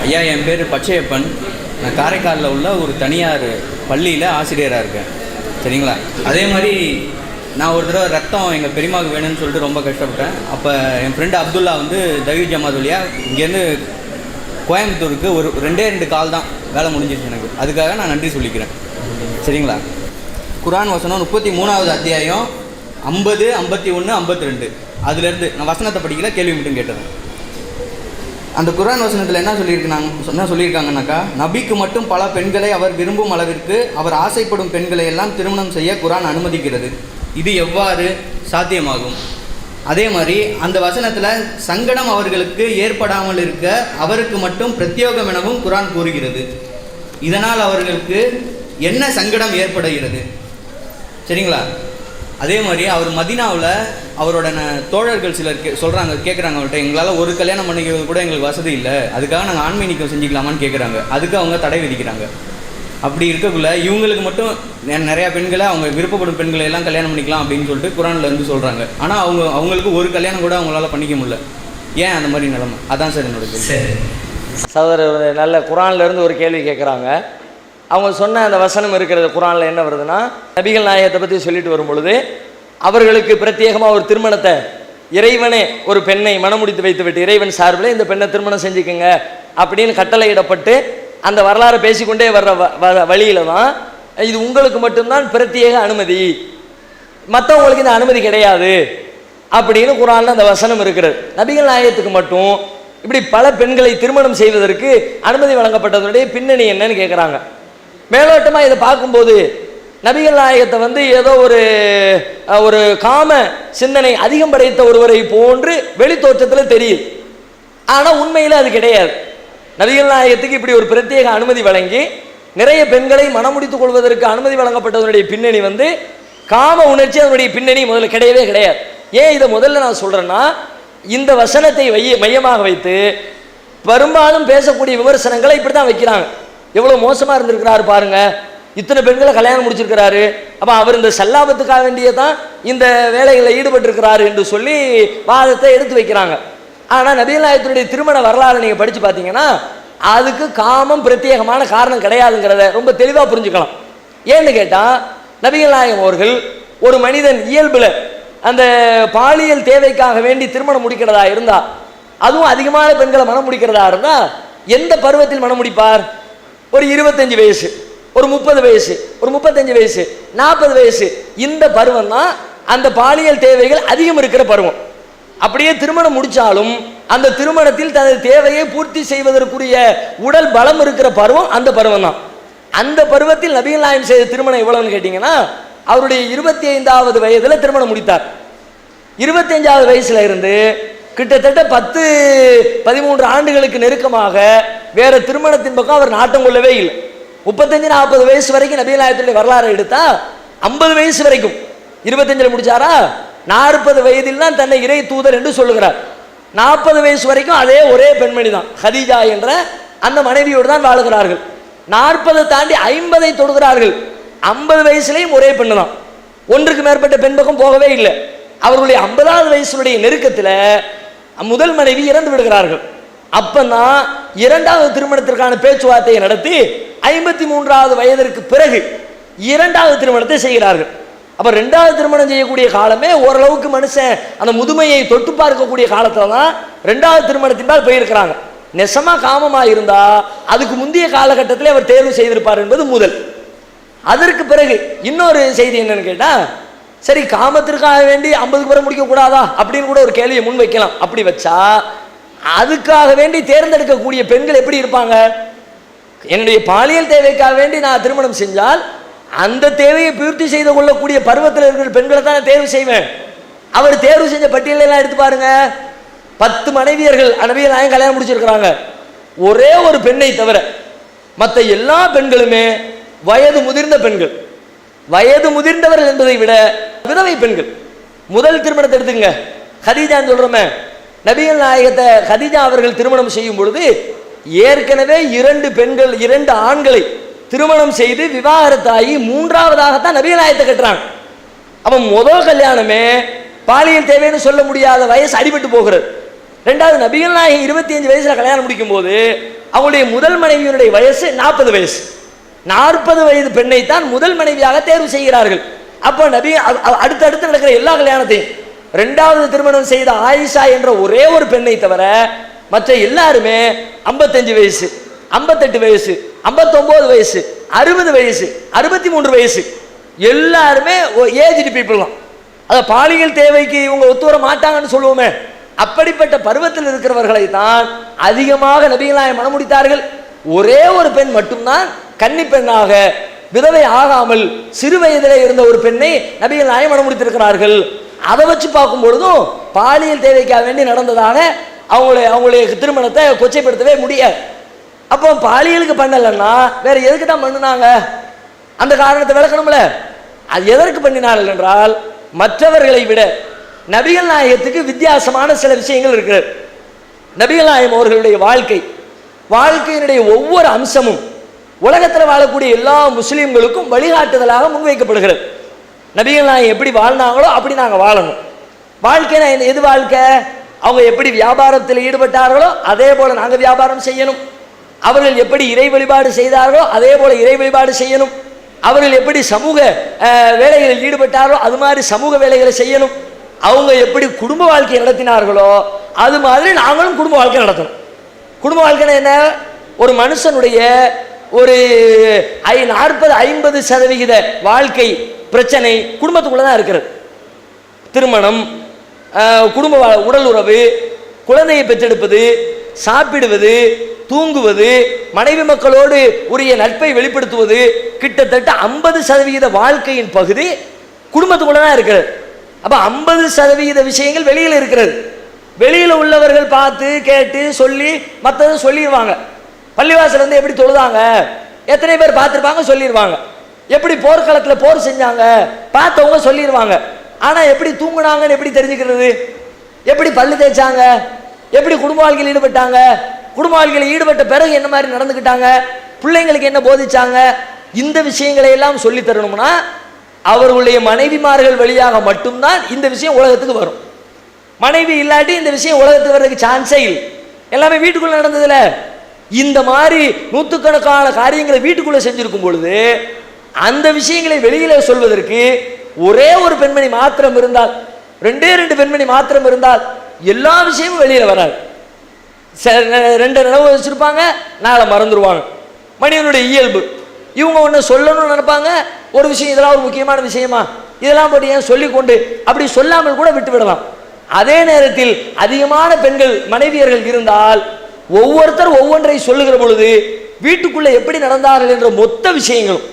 ஐயா, என் பேர் பச்சையப்பன். நான் காரைக்காலில் உள்ள ஒரு தனியார் பள்ளியில் ஆசிரியராக இருக்கேன். சரிங்களா? அதே மாதிரி நான் ஒரு தடவை ரத்தம் எங்கள் பெரியமாவுக்கு வேணும்னு சொல்லிட்டு ரொம்ப கஷ்டப்பட்டேன். அப்போ என் ஃப்ரெண்டு அப்துல்லா வந்து தவி ஜமாத் வழியாக இங்கேருந்து கோயம்புத்தூருக்கு ஒரு 2 கால் தான் வேலை முடிஞ்சிருச்சு எனக்கு. அதுக்காக நான் நன்றி சொல்லிக்கிறேன். சரிங்களா? குர்ஆன் வசனம் 33வது அத்தியாயம் 50, 51, 52 அதுலேருந்து நான் வசனத்தை படிக்கல, கேள்வி மட்டும் கேட்டேன். அந்த குர்ஆன் வசனத்தில் என்ன சொல்லியிருக்காங்கனாக்கா, நபிக்கு மட்டும் பல பெண்களை அவர் விரும்பும் அளவிற்கு அவர் ஆசைப்படும் பெண்களை எல்லாம் திருமணம் செய்ய குர்ஆன் அனுமதிக்கிறது. இது எவ்வாறு சாத்தியமாகும்? அதே மாதிரி அந்த வசனத்தில் சங்கடம் அவர்களுக்கு ஏற்படாமல் இருக்க அவருக்கு மட்டும் பிரத்யோகம் எனவும் குர்ஆன் கூறுகிறது. இதனால் அவர்களுக்கு என்ன சங்கடம் ஏற்படுகிறது? சரிங்களா? அதே மாதிரி அவர் மதீனாவில் அவரோட தோழர்கள் சிலர் கேட்குறாங்க அவர்கிட்ட, எங்களால் ஒரு கல்யாணம் பண்ணிக்கிறது கூட எங்களுக்கு வசதி இல்லை, அதுக்காக நாங்கள் ஆண்மை நீக்கம் செஞ்சுக்கலாமான்னு கேட்குறாங்க. அதுக்கு அவங்க தடை விதிக்கிறாங்க. அப்படி இருக்கக்குள்ள இவங்களுக்கு மட்டும் நிறையா பெண்களை அவங்க விருப்பப்படும் பெண்களை எல்லாம் கல்யாணம் பண்ணிக்கலாம் அப்படின்னு சொல்லிட்டு குர்ஆனில் இருந்து சொல்கிறாங்க. ஆனால் அவங்களுக்கு ஒரு கல்யாணம் கூட அவங்களால பண்ணிக்க முடியல. ஏன் அந்த மாதிரி நிலைமை? அதான் சார் என்னோட கேள்வி. சகோதரர் நல்ல குர்ஆன்லேருந்து ஒரு கேள்வி கேட்குறாங்க. அவங்க சொன்ன அந்த வசனம் இருக்கிறது குர்ஆனில் என்ன வருதுன்னா, நபிகள் நாயகத்தை பற்றி சொல்லிட்டு வரும் பொழுது அவர்களுக்கு பிரத்யேகமாக ஒரு திருமணத்தை இறைவனே ஒரு பெண்ணை மணமுடித்து வைத்து விட்டு இறைவன் சார்பில் இந்த பெண்ணை திருமணம் செஞ்சுக்குங்க அப்படின்னு கட்டளையிடப்பட்டு அந்த வரலாறு பேசிக்கொண்டே வர்ற வழியில தான் இது உங்களுக்கு மட்டும்தான் பிரத்யேக அனுமதி, மற்றவங்களுக்கு இந்த அனுமதி கிடையாது அப்படின்னு குர்ஆனில் அந்த வசனம் இருக்கிறது. நபிகள் நாயகத்துக்கு மட்டும் இப்படி பல பெண்களை திருமணம் செய்வதற்கு அனுமதி வழங்கப்பட்டதனுடைய பின்னணி என்னன்னு கேட்குறாங்க. மேலோட்டமாக இதை பார்க்கும்போது நபிகள் நாயகத்தை வந்து ஏதோ ஒரு காம சிந்தனை அதிகம் படைத்த ஒருவரை போன்று வெளி தோற்றத்தில் தெரியுது. ஆனால் உண்மையில் அது கிடையாது. நபிகள் நாயகத்துக்கு இப்படி ஒரு பிரத்யேக அனுமதி வழங்கி நிறைய பெண்களை மணமுடித்துக் கொள்வதற்கு அனுமதி வழங்கப்பட்டதனுடைய பின்னணி வந்து காம உணர்ச்சி. அதனுடைய பின்னணி முதல்ல கிடையவே கிடையாது. ஏன் இதை முதல்ல நான் சொல்கிறேன்னா, இந்த வசனத்தை மையமாக வைத்து பெரும்பாலும் பேசக்கூடிய விமர்சனங்களை இப்படி தான் வைக்கிறாங்க. எவ்வளோ மோசமாக இருந்திருக்கிறாரு பாருங்க, இத்தனை பெண்களை கல்யாணம் முடிச்சிருக்கிறாரு, அப்போ அவர் இந்த சல்லாபத்துக்காக வேண்டிய தான் இந்த வேலைகளில் ஈடுபட்டிருக்கிறாரு என்று சொல்லி வாதத்தை எடுத்து வைக்கிறாங்க. ஆனால் நபிகள் நாயகத்தினுடைய திருமண வரலாறு நீங்கள் படித்து பார்த்தீங்கன்னா அதுக்கு காமம் பிரத்யேகமான காரணம் கிடையாதுங்கிறத ரொம்ப தெளிவாக புரிஞ்சுக்கலாம். ஏன்னு கேட்டால், நபிகள் நாயகம் அவர்கள் ஒரு மனிதன் இயல்பில் அந்த பாலியல் தேவைக்காக வேண்டி திருமணம் முடிக்கிறதா இருந்தா, அதுவும் அதிகமான பெண்களை மனம் முடிக்கிறதா இருந்தா எந்த பருவத்தில் மனம் முடிப்பார்? ஒரு 25 வயசு, ஒரு 30 வயசு, ஒரு 35 வயசு, 40 வயசு, இந்த பருவம் தான் அந்த பாலியல் தேவைகள் அதிகம் இருக்கிற பருவம். அப்படியே திருமணம் முடிச்சாலும் அந்த திருமணத்தில் தனது தேவையை பூர்த்தி செய்வதற்குரிய உடல் பலம் இருக்கிற பருவம் அந்த பருவம் தான். அந்த பருவத்தில் நபிகள் நாயகம் செய்த திருமணம் எவ்வளவுன்னு கேட்டீங்கன்னா, அவருடைய 25வது வயதில் திருமணம் முடித்தார். 25வது வயசுல இருந்து கிட்டத்தட்ட 10-13 ஆண்டுகளுக்கு நெருக்கமாக வேற திருமணத்தின் பக்கம் அவர் நாட்டம் கொள்ளவே இல்லை. 35-40 வயசு வரைக்கும் நபிகள் நாயகத்துடைய வரலாறு எடுத்தா 50 வயசு வரைக்கும் 25ல் முடிச்சாரா, 40 வயதில் தான் தன்னை இறை தூதர் என்று சொல்லுகிறார். 40 வயசு வரைக்கும் அதே ஒரே பெண்மணி தான், ஹதீஜா என்ற அந்த மனைவியோடு தான் வாழுகிறார்கள். 40 தாண்டி 50ஐ தொடுகிறார்கள். 50 வயசுலையும் ஒரே பெண்ணு தான், ஒன்றுக்கு மேற்பட்ட பெண் பக்கம் போகவே இல்லை. அவர்களுடைய 50வது வயசுடைய நெருக்கத்தில் முதல் மனைவி இறந்து விடுகிறார்கள். அப்பதான் 2வது திருமணத்திற்கான பேச்சுவார்த்தையை நடத்தி 53வது வயதிற்கு பிறகு 2வது திருமணத்தை செய்கிறார்கள். அப்ப 2வது திருமணம் செய்யக்கூடிய காலமே ஓரளவுக்கு மனுஷன் அந்த முதுமையை தொட்டு பார்க்கக்கூடிய காலத்துல தான் 2வது திருமணத்தின்பால் போயிருக்கிறாங்க. நெசமா காமமா இருந்தா அதுக்கு முந்தைய காலகட்டத்திலே அவர் தேர்வு செய்திருப்பார் என்பது முதல். அதற்கு பிறகு இன்னொரு செய்தி என்னன்னு கேட்டா, சரி காமத்திற்காக வேண்டி 50க்கு பிறகு முடிக்க கூடாதா அப்படின்னு கூட ஒரு கேள்வியை முன் வைக்கலாம். அப்படி வச்சா அதுக்காக வேண்டி தேர்ந்தெடுக்கக்கூடிய பெண்கள் எப்படி இருப்பாங்க? என்னுடைய பாலியல் தேவைக்காக வேண்டி நான் திருமணம் செஞ்சால் அந்த தேவையை பூர்த்தி செய்து கொள்ளக்கூடிய பருவத்தில் இருக்கிற பெண்களை தான் தேர்வு செய்வேன். அவர் தேர்வு செஞ்ச பட்டியலெல்லாம் எடுத்து பாருங்க. 10 மனைவியர்கள் நபிகள் நாயகம் கல்யாணம் முடிச்சிருக்கிறாங்க. ஒரே ஒரு பெண்ணை தவிர மற்ற எல்லா பெண்களுமே வயது முதிர்ந்த பெண்கள். வயது முதிர்ந்தவர்கள் என்பதை விட விதவை பெண்கள். முதல் திருமணத்தை எடுத்துங்க, ஹதீஜான்னு சொல்றோமே, நபிகள் நாயகத்தை ஹதீஜா அவர்கள் திருமணம் செய்யும் பொழுது ஏற்கனவே 2 பெண்கள் 2 ஆண்களை திருமணம் செய்து விவாகரத்தாகி 3வதாகத்தான் நபிகள் நாயகத்தை கட்டுறாங்க. அப்ப முதல் கல்யாணமே பாலியல் தேவைன்னு சொல்ல முடியாத வயசு அடிபட்டு போகிறது. ரெண்டாவது நபிகள் நாயகம் 25 வயசுல கல்யாணம் முடிக்கும் போது அவங்களுடைய முதல் மனைவியினுடைய வயசு 40 வயசு. 40 வயது பெண்ணை தான் முதல் மனைவியாக தேர்வு செய்கிறார்கள். அப்போ நபி அடுத்தடுத்து நடக்கிற எல்லா கல்யாணத்தையும், 2வது திருமணம் செய்த ஆயிஷா என்ற ஒரே ஒரு பெண்ணை தவிர மற்ற எல்லாருமே 55 வயசு, 58 வயசு, 59 வயசு, 60 வயசு, 63 வயசு, எல்லாருமே ஏஜ்டு பீப்புள் தான். அதை பாலியல் தேவைக்கு இவங்க ஒத்து வர மாட்டாங்கன்னு சொல்லுவோமே, அப்படிப்பட்ட பருவத்தில் இருக்கிறவர்களை தான் அதிகமாக நபிகள் நாயகம் மணம் முடித்தார்கள். ஒரே ஒரு பெண் மட்டும்தான் கன்னி பெண்ணாக விதவை ஆகாமல் சிறு வயதிலே இருந்த ஒரு பெண்ணை நபிகள் நாயகம் மணம் முடித்திருக்கிறார்கள். அதை வச்சு பார்க்கும் பொழுதும் பாலியல் தேவைக்காக வேண்டி நடந்ததாக அவங்களுடைய திருமணத்தை கொச்சைப்படுத்தவே முடியாது. அப்போ பாலியலுக்கு பண்ணலன்னா வேற எதுக்கு தான் பண்ணினாங்க? அந்த காரணத்தை விளக்கணும்ல. அது எதற்கு பண்ணினார்கள் என்றால், மற்றவர்களை விட நபிகள் நாயகத்துக்கு வித்தியாசமான சில விஷயங்கள் இருக்கிறது. நபிகள் நாயகம் அவர்களுடைய வாழ்க்கையினுடைய ஒவ்வொரு அம்சமும் உலகத்தில் வாழக்கூடிய எல்லா முஸ்லீம்களுக்கும் வழிகாட்டுதலாக முன்வைக்கப்படுகிறது. நபிகள் நாயகம் எப்படி வாழ்ந்தாங்களோ அப்படி நாங்கள் வாழணும். வாழ்க்கைனா எது வாழ்க்கை? அவங்க எப்படி வியாபாரத்தில் ஈடுபட்டார்களோ அதே போல நாங்கள் வியாபாரம் செய்யணும். அவர்கள் எப்படி இறை வழிபாடு செய்தார்களோ அதே போல இறை வழிபாடு செய்யணும். அவர்கள் எப்படி சமூக வேலைகளில் ஈடுபட்டார்களோ அது மாதிரி சமூக வேலைகளை செய்யணும். அவங்க எப்படி குடும்ப வாழ்க்கை நடத்தினார்களோ அது மாதிரி நாங்களும் குடும்ப வாழ்க்கை நடத்தணும். குடும்ப வாழ்க்கைன்னா என்ன? ஒரு மனுஷனுடைய ஒரு 40-50% வாழ்க்கை பிரச்சனை குடும்பத்துக்குள்ள தான் இருக்கிறது. திருமணம், குடும்ப உடல் உறவு, குழந்தையை பெற்றெடுப்பது, சாப்பிடுவது, தூங்குவது, மனைவி மக்களோடு உரிய நட்பை வெளிப்படுத்துவது, கிட்டத்தட்ட 50% வாழ்க்கையின் பகுதி குடும்பத்துக்குள்ள தான் இருக்கிறது. அப்ப 50% விஷயங்கள் வெளியில் இருக்கிறது. வெளியில உள்ளவர்கள் பார்த்து கேட்டு சொல்லி மற்றதை சொல்லிடுவாங்க. பள்ளிவாசல் வந்து எப்படி தொழுதாங்க, எத்தனை பேர் பார்த்துருப்பாங்க சொல்லிடுவாங்க. எப்படி போர்க்களத்தில் போர் செஞ்சாங்க பார்த்தவங்க சொல்லிடுவாங்க. ஆனா எப்படி தூங்குனாங்கன்னு எப்படி தெரிஞ்சுக்கிறது? எப்படி பல்லு தேய்ச்சாங்க, எப்படி குடும்ப வாழ்க்கையில் ஈடுபட்டாங்க, குடும்ப வாழ்க்கையில் ஈடுபட்ட பிறகு என்ன மாதிரி நடந்துக்கிட்டாங்க, பிள்ளைங்களுக்கு என்ன போதிச்சாங்க, இந்த விஷயங்களை எல்லாம் சொல்லி தரணும்னா அவர்களுடைய மனைவிமார்கள் வழியாக மட்டும்தான் இந்த விஷயம் உலகத்துக்கு வரும். மனைவி இல்லாட்டி இந்த விஷயம் உலகத்துக்கு வர்றதுக்கு சான்ஸே இல்லை. எல்லாமே வீட்டுக்குள்ள நடந்ததுல. இந்த மாதிரி நூற்றுக்கணக்கான காரியங்களை வீட்டுக்குள்ள செஞ்சிருக்கும் பொழுது அந்த விஷயங்களை வெளியில சொல்வதற்கு ஒரே ஒரு பெண்மணி மாத்திரம் இருந்தால், 2 பெண்மணி மாத்திரம் இருந்தால் எல்லா விஷயமும் வெளியில வராது. 2 நினைவு வச்சிருப்பாங்க, நாளை மறந்துடுவாங்க. மனிதனுடைய இயல்பு. இவங்க ஒன்று சொல்லணும்னு நினைப்பாங்க, ஒரு விஷயம் இதெல்லாம் ஒரு முக்கியமான விஷயமா இதெல்லாம் போட்டு ஏன் சொல்லிக்கொண்டு அப்படி சொல்லாமல் கூட விட்டு விடலாம். அதே நேரத்தில் அதிகமான பெண்கள் மனைவியர்கள் இருந்தால் ஒவ்வொருத்தர் ஒவ்வொன்றை சொல்லுகிற பொழுது வீட்டுக்குள்ள எப்படி நடந்தார்கள் என்ற மொத்த விஷயங்களும்,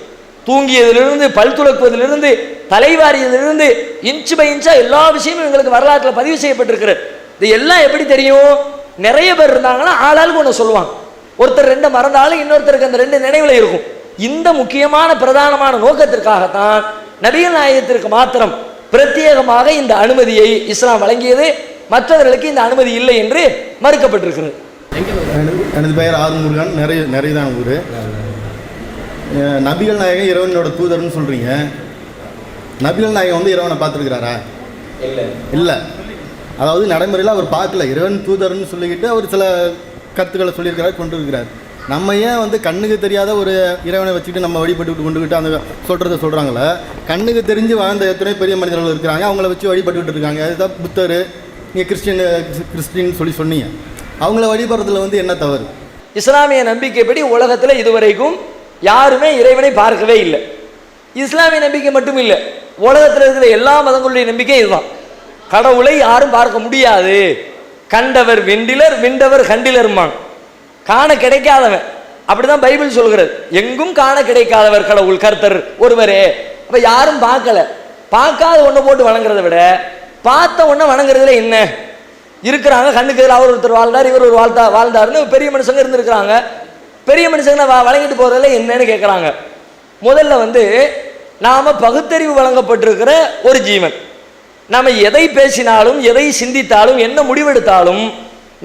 தூங்கியதிலிருந்து பல் துலக்குவதிலிருந்து தலைவாரியதிலிருந்து இன்ச்சு பை இன்ச்சா எல்லா விஷயமும் எங்களுக்கு வரலாற்றில் பதிவு செய்யப்பட்டிருக்கிறது. இது எல்லாம் எப்படி தெரியும்? நிறைய பேர் இருந்தாங்கன்னா ஆளாளுக்கு ஒன்று சொல்லுவாங்க. ஒருத்தர் 2 மறந்தாலும் இன்னொருத்தருக்கு அந்த 2 நினைவுல இருக்கும். இந்த முக்கியமான பிரதானமான நோக்கத்திற்காகத்தான் நபிகள் நாயகத்திற்கு மாத்திரம் பிரத்யேகமாக இந்த அனுமதியை இஸ்லாம் வழங்கியது. மற்றவர்களுக்கு இந்த அனுமதி இல்லை என்று மறுக்கப்பட்டிருக்கிறது. எனது பெயர் ஆறுமுருகன். நிறைய தான் ஊர். நபிகள் நாயகம் இறைவனோட தூதர்னு சொல்கிறீங்க. நபிகள் நாயகம் வந்து இறைவனை பார்த்துருக்கிறாரா? இல்லை. அதாவது நடைமுறையில் அவர் பார்க்கல. இறைவன் தூதர்னு சொல்லிக்கிட்டு அவர் சில கருத்துக்களை சொல்லியிருக்கிறார், கொண்டு இருக்கிறார். நம்ம ஏன் வந்து கண்ணுக்கு தெரியாத ஒரு இறைவனை வச்சுக்கிட்டு நம்ம வழிபட்டு கொண்டுக்கிட்டு அந்த சொல்கிறத சொல்கிறாங்களே? கண்ணுக்கு தெரிஞ்சு வாழ்ந்த எத்தனை பெரிய மனிதர்கள் இருக்கிறாங்க, அவங்கள வச்சு வழிபட்டுக்கிட்டு இருக்காங்க. அதுதான் புத்தர், நீங்கள் கிறிஸ்டின் சொல்லி சொன்னீங்க. அவங்கள வழிபடுறதுல வந்து என்ன தவறு? இஸ்லாமிய நம்பிக்கைப்படி உலகத்தில் இதுவரைக்கும் யாருமே இறைவனை பார்க்கவே இல்லை. இஸ்லாமிய நம்பிக்கை மட்டும் இல்லை, உலகத்தில் இருக்கிற எல்லா மதங்களுடைய நம்பிக்கை இதுதான். கடவுளை யாரும் பார்க்க முடியாது. கண்டவர் வெண்டிலர், விண்டவர் கண்டிலர்மான். காண கிடைக்காதவன், அப்படிதான் பைபிள் சொல்கிறது. எங்கும் காண கிடைக்காதவர் கடவுள் கர்த்தர் ஒருவரே. அப்ப யாரும் பார்க்கல. பார்க்காத ஒன்றை போட்டு வணங்குறத விட பார்த்த ஒன்றை வணங்குறதுல என்ன இருக்கிறாங்க? கண்ணுக்கு எதிராக அவர் ஒருத்தர் வாழ்ந்தார், இவர் ஒரு வாழ்ந்தாருன்னு பெரிய மனுஷங்க இருந்திருக்கிறாங்க. பெரிய மனுஷங்க வழங்கிட்டு போறதுல என்னன்னு கேட்குறாங்க. முதல்ல வந்து நாம பகுத்தறிவு வழங்கப்பட்டிருக்கிற ஒரு ஜீவன். நம்ம எதை பேசினாலும் எதை சிந்தித்தாலும் என்ன முடிவெடுத்தாலும்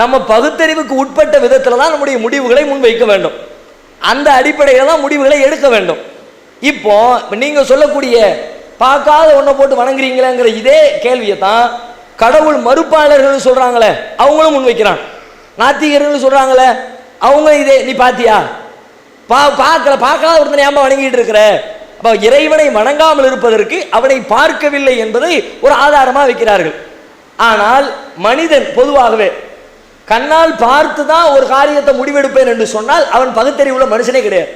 நம்ம பகுத்தறிவுக்கு உட்பட்ட விதத்தில் தான் நம்முடைய முடிவுகளை முன்வைக்க வேண்டும். அந்த அடிப்படையில் தான் முடிவுகளை எடுக்க வேண்டும். இப்போ நீங்க சொல்லக்கூடிய பார்க்காத ஒன்றை போட்டு வணங்குறீங்களேங்கிற இதே கேள்வியை தான் கடவுள் மறுப்பாளர்கள் சொல்றாங்களே அவங்களும் முன்வைக்கிறாங்க. நாத்திகர்கள் சொல்றாங்களே அவங்க இதே நீ பாத்தியா பார்க்காத ஒருத்தனை ஏமா வணங்கிட்டு இருக்கிற. அப்ப இறைவனை வணங்காமல் இருப்பதற்கு அவனை பார்க்கவில்லை என்பதை ஒரு ஆதாரமா வைக்கிறார்கள். ஆனால் மனிதன் பொதுவாகவே கண்ணால் பார்த்து தான் ஒரு காரியத்தை முடிவெடுப்பேன் என்று சொன்னால் அவன் பகுத்தறிவுள்ள மனுஷனே கிடையாது.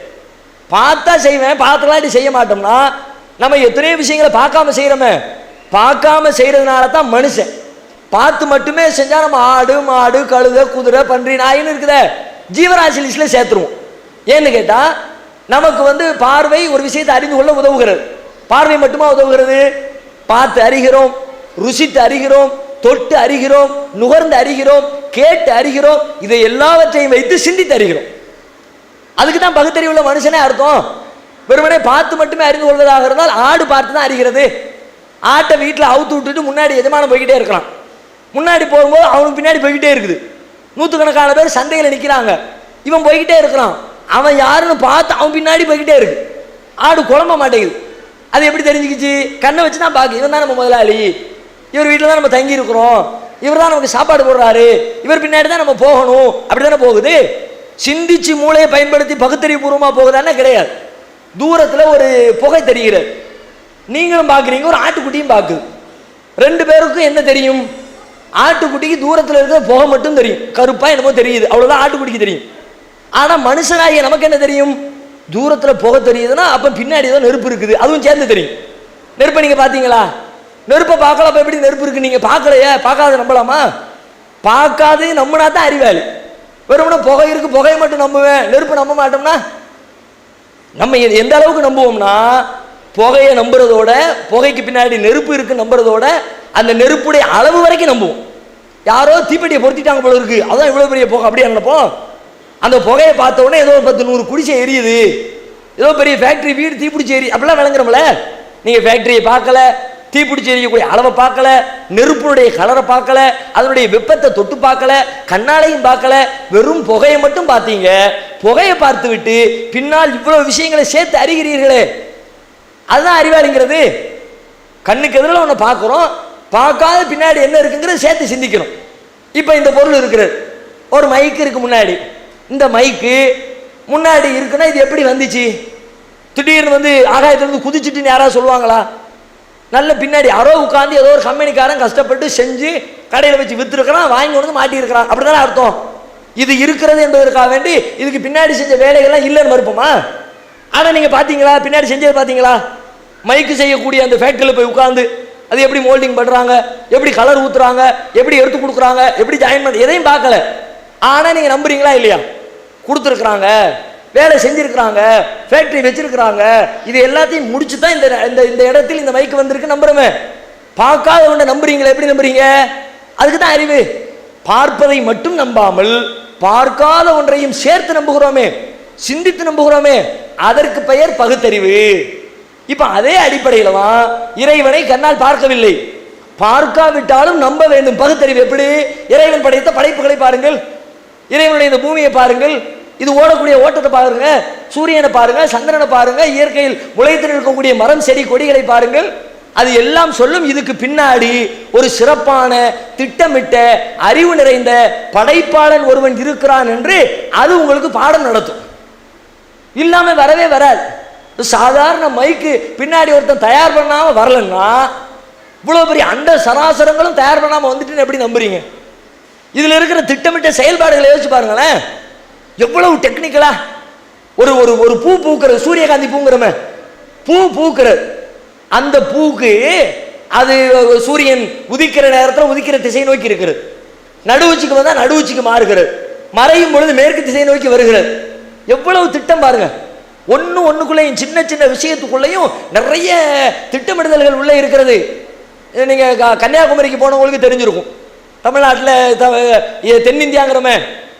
பார்த்தா செய்வேன், பார்த்துலாட்டி செய்ய மாட்டோம்னா நம்ம எத்தனையோ விஷயங்களை பார்க்காம செய்யறோமே. பார்க்காம செய்யறதுனால தான் மனுஷன். பார்த்து மட்டுமே செஞ்சா நம்ம ஆடு மாடு கழுதை குதிரை பன்றி நாயின்னு இருக்குத ஜீவராசி லிஸ்ட்ல சேர்த்துருவோம். ஏன்னு கேட்டா நமக்கு பார்வை ஒரு விஷயத்தை அறிந்து கொள்ள உதவுகிறது. பார்வை மட்டுமா உதவுகிறது? பார்த்து அறிகிறோம், ருசித்து அறிகிறோம், தொட்டு அறிகிறோம், நுகர்ந்து அறிகிறோம், கேட்டு அறிகிறோம். இதை எல்லாவற்றையும் வைத்து சிந்தித்து அறிகிறோம். அதுக்கு தான் பகுத்தறிவுள்ள மனுஷனே அர்த்தம். வெறுமனே பார்த்து மட்டுமே அறிந்து கொள்வதாக இருந்தால் ஆடு பார்த்து தான் அறிகிறது. ஆட்டை வீட்டில் அவுத்து விட்டுட்டு முன்னாடி எஜமானம் போய்கிட்டே இருக்கலாம். முன்னாடி போகும்போது அவனுக்கு பின்னாடி போய்கிட்டே இருக்குது. நூற்றுக்கணக்கான பேர் சந்தையில் நிற்கிறாங்க, இவன் போய்கிட்டே இருக்கிறான். அவன் யாருன்னு பார்த்து அவன் பின்னாடி போய்கிட்டே இருக்கு. ஆடு குழம்ப மாட்டேங்குது. அது எப்படி தெரிஞ்சுக்கிச்சு? கண்ணை வச்சு தான் பார்க்கு. இவன் தான் நம்ம முதலாளி, இவர் வீட்டில் தான் நம்ம தங்கி இருக்கிறோம், இவர் தான் நமக்கு சாப்பாடு போடுறாரு, இவர் பின்னாடி தான் நம்ம போகணும். அப்படி தானே போகுது. சிந்திச்சு மூளையை பயன்படுத்தி பகுத்தறிவு பூர்வமாக போகுதானே கிடையாது. தூரத்தில் ஒரு புகை தெரிகிறது, நீங்களும் பார்க்குறீங்க, ஒரு ஆட்டுக்குட்டியும் பார்க்குது. ரெண்டு பேருக்கும் என்ன தெரியும்? ஆட்டுக்குட்டிக்கு தூரத்தில் இருக்கிற புகை மட்டும் தெரியும், கருப்பா என்னமோ தெரியுது, அவ்வளோதான் ஆட்டுக்குட்டிக்கு தெரியும். ஆனால் மனுஷனாகிய நமக்கு என்ன தெரியும்? தூரத்தில் புகை தெரியுதுன்னா அப்போ பின்னாடி ஏதோ நெருப்பு இருக்குது, அதுவும் சேர்ந்து தெரியும். நெருப்பை நீங்கள் பார்த்தீங்களா? நெருப்பை பார்க்கல, அப்போ எப்படி நெருப்பு இருக்கு? நீங்கள் பார்க்கலையே, பார்க்காத நம்பலாமா? பார்க்காது நம்பினா தான் அறிவாளி. வெறுமனா புகை இருக்கு, புகையை மட்டும் நம்புவேன், நெருப்பு நம்ப மாட்டோம்னா நம்ம எந்த அளவுக்கு நம்புவோம்னா, புகையை நம்புறதோட புகைக்கு பின்னாடி நெருப்பு இருக்கு நம்புறதோட அந்த நெருப்புடைய அளவு வரைக்கும் நம்புவோம். யாரோ தீப்பெட்டியை பொருத்திட்டாங்க போல இருக்கு, அதான் இவ்வளோ பெரிய புகை அப்படியே நினைப்போம். அந்த புகையை பார்த்த உடனே ஏதோ 10-100 குடிசை எரியுது, ஏதோ பெரிய ஃபேக்டரி வீடு தீப்பிடிச்சி எரி, அப்படிலாம் விளங்குறோம்ல. நீங்கள் ஃபேக்டரியை பார்க்கல, தீப்பிடிச்சி எரியக்கூடிய அளவை பார்க்கல, நெருப்புடைய கலரை பார்க்கல, அதனுடைய வெப்பத்தை தொட்டு பார்க்கல, கண்ணாலையும் பார்க்கல, வெறும் புகையை மட்டும் பார்த்தீங்க. புகையை பார்த்து விட்டு பின்னால் இவ்வளவு விஷயங்களை சேர்த்து அறிகிறீர்களே, அதுதான் அறிவாளிங்கிறது. கண்ணுக்கு எதிரில் ஒன்று பார்க்குறோம், பார்க்காத பின்னாடி என்ன இருக்குங்கிறது சேர்த்து சிந்திக்கணும். இப்போ இந்த பொருள் இருக்கிறது, ஒரு மைக்கு இருக்கு முன்னாடி. இந்த மைக்கு முன்னாடி இருக்குன்னா இது எப்படி வந்துச்சு? திடீர்னு ஆகாயத்திலிருந்து குதிச்சுட்டுன்னு யாராவது சொல்லுவாங்களா? நல்ல பின்னாடி யாரோ உட்காந்து ஏதோ ஒரு கம்பெனிக்காரன் கஷ்டப்பட்டு செஞ்சு கடையில் வச்சு வித்துருக்கிறான், வாங்கி கொண்டு மாட்டியிருக்கிறான், அப்படிதானே அர்த்தம். இது இருக்கிறது என்பதற்காக வேண்டி இதுக்கு பின்னாடி செஞ்ச வேலைகள்லாம் இல்லைன்னு மறுப்போமா? ஆனால் நீங்கள் பார்த்தீங்களா, பின்னாடி செஞ்சது பார்த்தீங்களா? மைக்கு செய்யக்கூடிய அந்த ஃபேக்டரியில் போய் உட்காந்து அது எப்படி மோல்டிங் பண்ணுறாங்க, எப்படி கலர் ஊற்றுறாங்க, எப்படி எடுத்து கொடுக்குறாங்க, எப்படி ஜாயின் பண்ண, எதையும் பார்க்கல. ஆனால் நீங்கள் நம்புறீங்களா இல்லையா? கொடுத்துருக்குறாங்க, வேலை செஞ்சுருக்கிறாங்க, ஃபேக்டரி வச்சிருக்கிறாங்க, இது எல்லாத்தையும் முடிச்சு தான் இந்த இடத்தில் இந்த மைக்கு வந்திருக்கு நம்புறமே. பார்க்காத ஒன்றை நம்புறீங்களா? எப்படி நம்புறீங்க? அதுக்கு தான் அறிவு. பார்ப்பதை மட்டும் நம்பாமல் பார்க்காத ஒன்றையும் சேர்த்து நம்புகிறோமே, சிந்தித்து நம்புகிறோமே, அதற்கு பெயர் பகுத்தறிவு. இப்ப அதே அடிப்படையில் தான் இறைவனை கண்ணால் பார்க்கவில்லை, பார்க்காவிட்டாலும் நம்ப வேண்டும். பகுத்தறிவு எப்படி? இறைவன் படைத்த படைப்புகளை பாருங்கள், இறைவனுடைய இந்த பூமியை பாருங்கள், இது ஓடக்கூடிய ஓட்டத்தை பாருங்க, சூரியனை பாருங்க, சந்திரனை பாருங்க, இயற்கையில் முளைத்து இருக்கக்கூடிய மரம் செடி கொடிகளை பாருங்கள். அது எல்லாம் சொல்லும் இதுக்கு பின்னாடி ஒரு சிறப்பான திட்டமிட்ட அறிவு நிறைந்த படைப்பாளன் ஒருவன் இருக்கிறான் என்று அது உங்களுக்கு பாடம் நடத்தும். இல்லாம வரவே வராது. சாதாரண மைக்கு பின்னாடி ஒருத்தன் தயார் பண்ணாம வரலன்னா இவ்வளவு பெரிய அண்ட சராசரங்களும் தயார் பண்ணாம வந்துட்டு எப்படி நம்புறீங்க? இதுல இருக்கிற திட்டமிட்ட செயல்பாடுகளை யோசிச்சு பாருங்களேன். எவ்வளவு டெக்னிக்கலா ஒரு ஒரு ஒரு பூ பூக்கிறது, சூரியகாந்தி பூங்கிறமே, பூ பூக்கிறது, அந்த பூக்கு அது சூரியன் உதிக்கிற நேரத்தில் உதிக்கிற திசை நோக்கி இருக்கிறது, நடுவுச்சிக்கு வந்தா நடுவுச்சிக்கு மாறுகிறது, மறையும் பொழுது மேற்கு திசை நோக்கி வருகிறது. எவ்வளவு திட்டம் பாருங்க. ஒன்றுக்குள்ளேயும் சின்ன சின்ன விஷயத்துக்குள்ளேயும் நிறைய திட்டமிடுதல்கள் உள்ளே இருக்கிறது. நீங்கள் கன்னியாகுமரிக்கு போனவங்களுக்கு தெரிஞ்சிருக்கும். தமிழ்நாட்டில் தென்னிந்தியாங்கிறமே,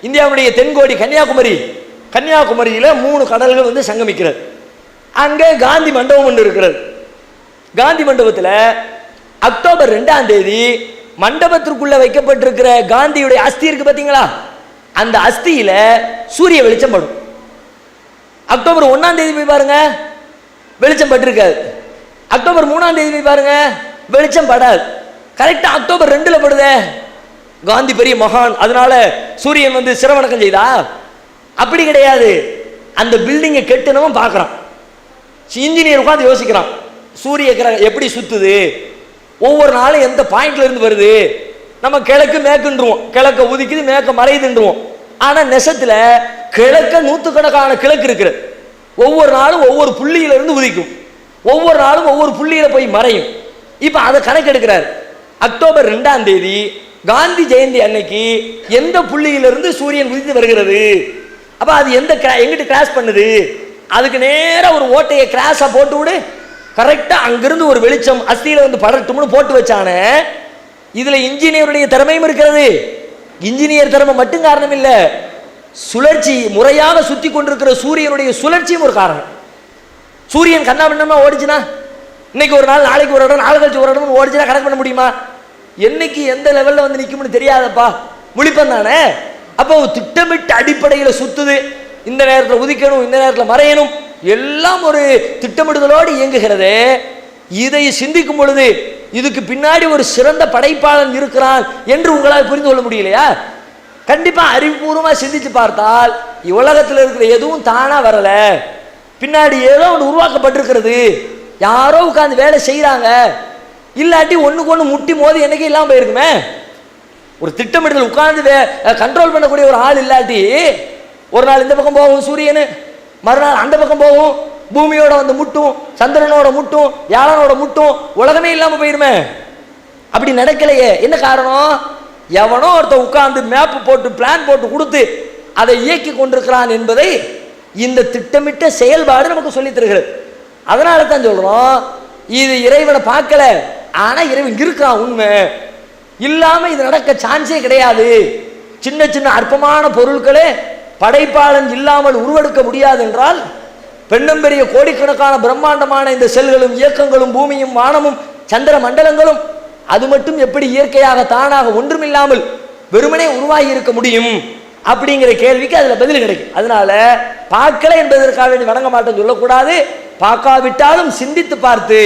இந்தியாவுடைய தென்கோடி கன்னியாகுமரி. கன்னியாகுமரியில் 3 கடல்கள் சங்கமிக்கிறது. அங்கே காந்தி மண்டபம் ஒன்று இருக்கிறது. காந்தி மண்டபத்தில் அக்டோபர் 2ஆம் தேதி மண்டபத்திற்குள்ள வைக்கப்பட்டிருக்கிற காந்தியுடைய அஸ்தி இருக்கு பார்த்தீங்களா, அந்த அஸ்தியில சூரிய வெளிச்சம் படும். அக்டோபர் 1ஆம் தேதி போய் பாருங்க, வெளிச்சம் பட்டிருக்காது. அக்டோபர் 3ஆம் தேதி போய் பாருங்க, வெளிச்சம் படாது. கரெக்டா அக்டோபர் 2ல் படுதே. காந்தி பெரிய மகான், அதனால சூரியன் சிரவணக்கம் செய்தா? அப்படி கிடையாது. அந்த பில்டிங்கை கெட்டணும் பார்க்குறான். இன்ஜினியர் உட்காந்து யோசிக்கிறான், சூரிய கிரகம் எப்படி சுத்துது, ஒவ்வொரு நாளும் எந்த பாயிண்ட்ல இருந்து வருது. நம்ம கிழக்கு மேற்குன்றுவோம், கிழக்க உதிக்குது மேற்க மறையுதுன்றுவோம். ஆனால் நெசத்தில் கிழக்க நூற்றுக்கணக்கான கிழக்கு இருக்குது. ஒவ்வொரு நாளும் ஒவ்வொரு புள்ளியில இருந்து உதிக்கும், ஒவ்வொரு நாளும் ஒவ்வொரு புள்ளியில போய் மறையும். இப்போ அதை கணக்கெடுக்கிறார். அக்டோபர் 2ஆம் தேதி காந்தி ஜெயந்தி அன்னைக்கு எந்த புள்ளியிலிருந்து சூரியன் உதித்து வருகிறது, அப்போ அது எங்கிட்ட கிராஸ் பண்ணுது, அதுக்கு நேராக ஒரு ஓட்டையை கிராஸாக போட்டு விடு, கரெக்டாக அங்கிருந்து ஒரு வெளிச்சம் அஸ்தியில் வந்து படட்டும்னு போட்டு வச்சானே. இதில் இன்ஜினியருடைய திறமையும் இருக்கிறது. இன்ஜினியர் திறமை மட்டும் காரணம் இல்லை, சுழற்சி முறையாக சுற்றி கொண்டிருக்கிற சூரியனுடைய சுழற்சியும் ஒரு காரணம். சூரியன் கண்ணா பின்னமா ஓடிச்சுன்னா இன்னைக்கு ஒரு நாள், நாளைக்கு ஒரு இடம், நாளை கழிச்சு ஒரு இடம் ஓடிச்சுன்னா கணக்கு பண்ண முடியுமா? என்னைக்கு எந்த லெவலில் வந்து நிற்கும்னு தெரியாதப்பா, முழிப்பன் தானே. அப்போ திட்டமிட்ட அடிப்படையில் சுத்துது, இந்த நேரத்தில் உதிக்கணும், இந்த நேரத்தில் மறையணும், எல்லாம் ஒரு திட்டமிடுதலோடு இயங்குகிறது. இதை சிந்திக்கும் பொழுது இதுக்கு பின்னாடி ஒரு சிறந்த படைப்பாளன் இருக்கிறான் என்று உங்களால் புரிந்து கொள்ள முடியலையா? கண்டிப்பா அறிவுபூர்வமாக சிந்திச்சு பார்த்தால் உலகத்தில் இருக்கிற எதுவும் தானா வரல, பின்னாடி ஏதோ ஒன்று உருவாக்கப்பட்டிருக்கிறது, யாரோ உட்காந்து வேலை செய்யறாங்க. இல்லாட்டி ஒண்ணுக்கு ஒன்று முட்டி மோதி என்னைக்கு இல்லாமல் போயிருக்குமே. ஒரு திட்டமிடுதல் உட்கார்ந்து கண்ட்ரோல் பண்ணக்கூடிய ஒரு ஆள் இல்லாட்டி ஒரு நாள் இந்த பக்கம் போகும் சூரியனு, மறுநாள் அந்த பக்கம் போகும், பூமியோட வந்து முட்டும், சந்திரனோட முட்டும், வியாழனோட முட்டும், உலகமே இல்லாம போயிருமே. அப்படி நடக்கலையே. என்ன காரணம்? எவனோ ஒருத்த உட்கார்ந்து மேப் போட்டு பிளான் போட்டு கொடுத்து அதை இயக்கி கொண்டிருக்கிறான் என்பதை இந்த திட்டமிட்ட செயல்பாடு நமக்கு சொல்லி தருகிறது. அதனால தான் சொல்றோம், இது இறைவனை பார்க்கல, ஆனா இறைவன் இருக்கிறான், உண்மை இல்லாம இது நடக்க சான்ஸே கிடையாது. சின்ன சின்ன அற்பமான பொருட்களே படைப்பாளன் இல்லாமல் உருவெடுக்க முடியாது என்றால், பெண்ணம்பெரிய கோடிக்கணக்கான பிரம்மாண்டமான இந்த செல்களும் இயக்கங்களும் பூமியும் வானமும் சந்திர மண்டலங்களும் அது மட்டும் எப்படி இயற்கையாக தானாக ஒன்றுமில்லாமல் வெறுமனே உருவாகி இருக்க முடியும் அப்படிங்கிற கேள்விக்கு அதுல பதில் கிடைக்கும். அதனால பார்க்கல என்பதற்காக வேண்டி வணங்க மாட்டேன்னு சொல்லக்கூடாது. பார்க்காவிட்டாலும் சிந்தித்து பார்த்து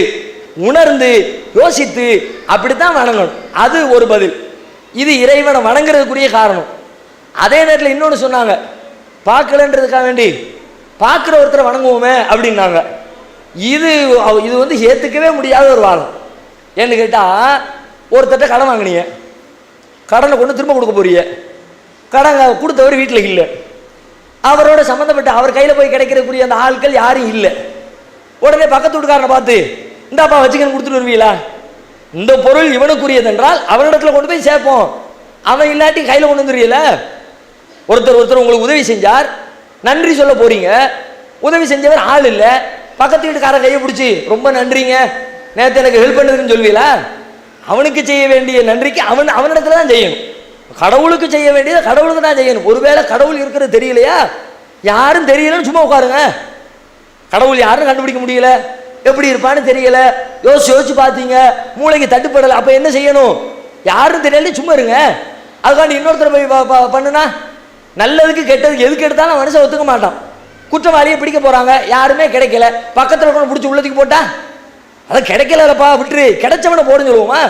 உணர்ந்து யோசித்து அப்படித்தான் வணங்கணும். அது ஒரு பதில். இது இறைவனை வணங்குறதுக்குரிய காரணம். அதே நேரத்தில் இன்னொன்று சொன்னாங்க, பார்க்கலன்றதுக்காக வேண்டி பார்க்குற ஒருத்தரை வணங்குவோமே அப்படின்னாங்க. இது வந்து ஏற்றுக்கவே முடியாத ஒரு வாதம். ஏன்னு கேட்டால், ஒருத்தட்ட கடன் வாங்கினீங்க, கடனை கொண்டு திரும்ப கொடுக்க போறீங்க, கடன் கொடுத்தவர் வீட்டில் இல்லை, அவரோட சம்மந்தப்பட்ட அவர் கையில் போய் கிடைக்கிறக்கூடிய அந்த ஆட்கள் யாரும் இல்லை. உடனே பக்கத்து வீட்டுக்காரனை பார்த்து இந்தாப்பா வச்சுக்கன்னு கொடுத்துட்டு வருவீங்களா? இந்த பொருள் இவனுக்குரியது என்றால் அவனிடத்துல கொண்டு போய் சேர்ப்போம், அவன் இல்லாட்டி கையில் கொண்டு வந்துருவீல. ஒருத்தர் உங்களுக்கு உதவி செஞ்சார், நன்றி சொல்ல போறீங்க, உதவி செஞ்சவர் ஆள் இல்லை, பக்கத்து வீட்டுக்கார கையை பிடிச்சி ரொம்ப நன்றிங்க, நேற்று எனக்கு ஹெல்ப் பண்ணுறதுன்னு சொல்வீங்களா? அவனுக்கு செய்ய வேண்டிய நன்றிக்கு அவனிடத்துல தான் செய்யணும். கடவுளுக்கு செய்ய வேண்டியதை கடவுளுக்கு தான் செய்யணும். ஒருவேளை கடவுள் இருக்கிறது தெரியலையா, யாரும் தெரியலன்னு சும்மா உட்காருங்க. கடவுள் யாரும் கண்டுபிடிக்க முடியல, எப்படி இருப்பான்னு தெரியல, யோசிச்சு பார்த்தீங்க, மூளைக்கு தட்டுப்படலை, அப்போ என்ன செய்யணும்? யாரும் தெரியல சும்மா இருங்க. அதுக்காண்டி இன்னொருத்தர் போய் பண்ணுனா, நல்லதுக்கு கெட்டதுக்கு எதுக்கு எடுத்தாலும் மனுஷன் ஒத்துக்க மாட்டான். குற்றவாளியை பிடிக்க போறாங்க, யாருமே கிடைக்கல, பக்கத்தில் கொண்டு பிடிச்சி உள்ளதுக்கு போட்டா அதான் கிடைக்கலப்பா விட்டுரு, கிடைச்சவனை போடுன்னு சொல்லுவோமா?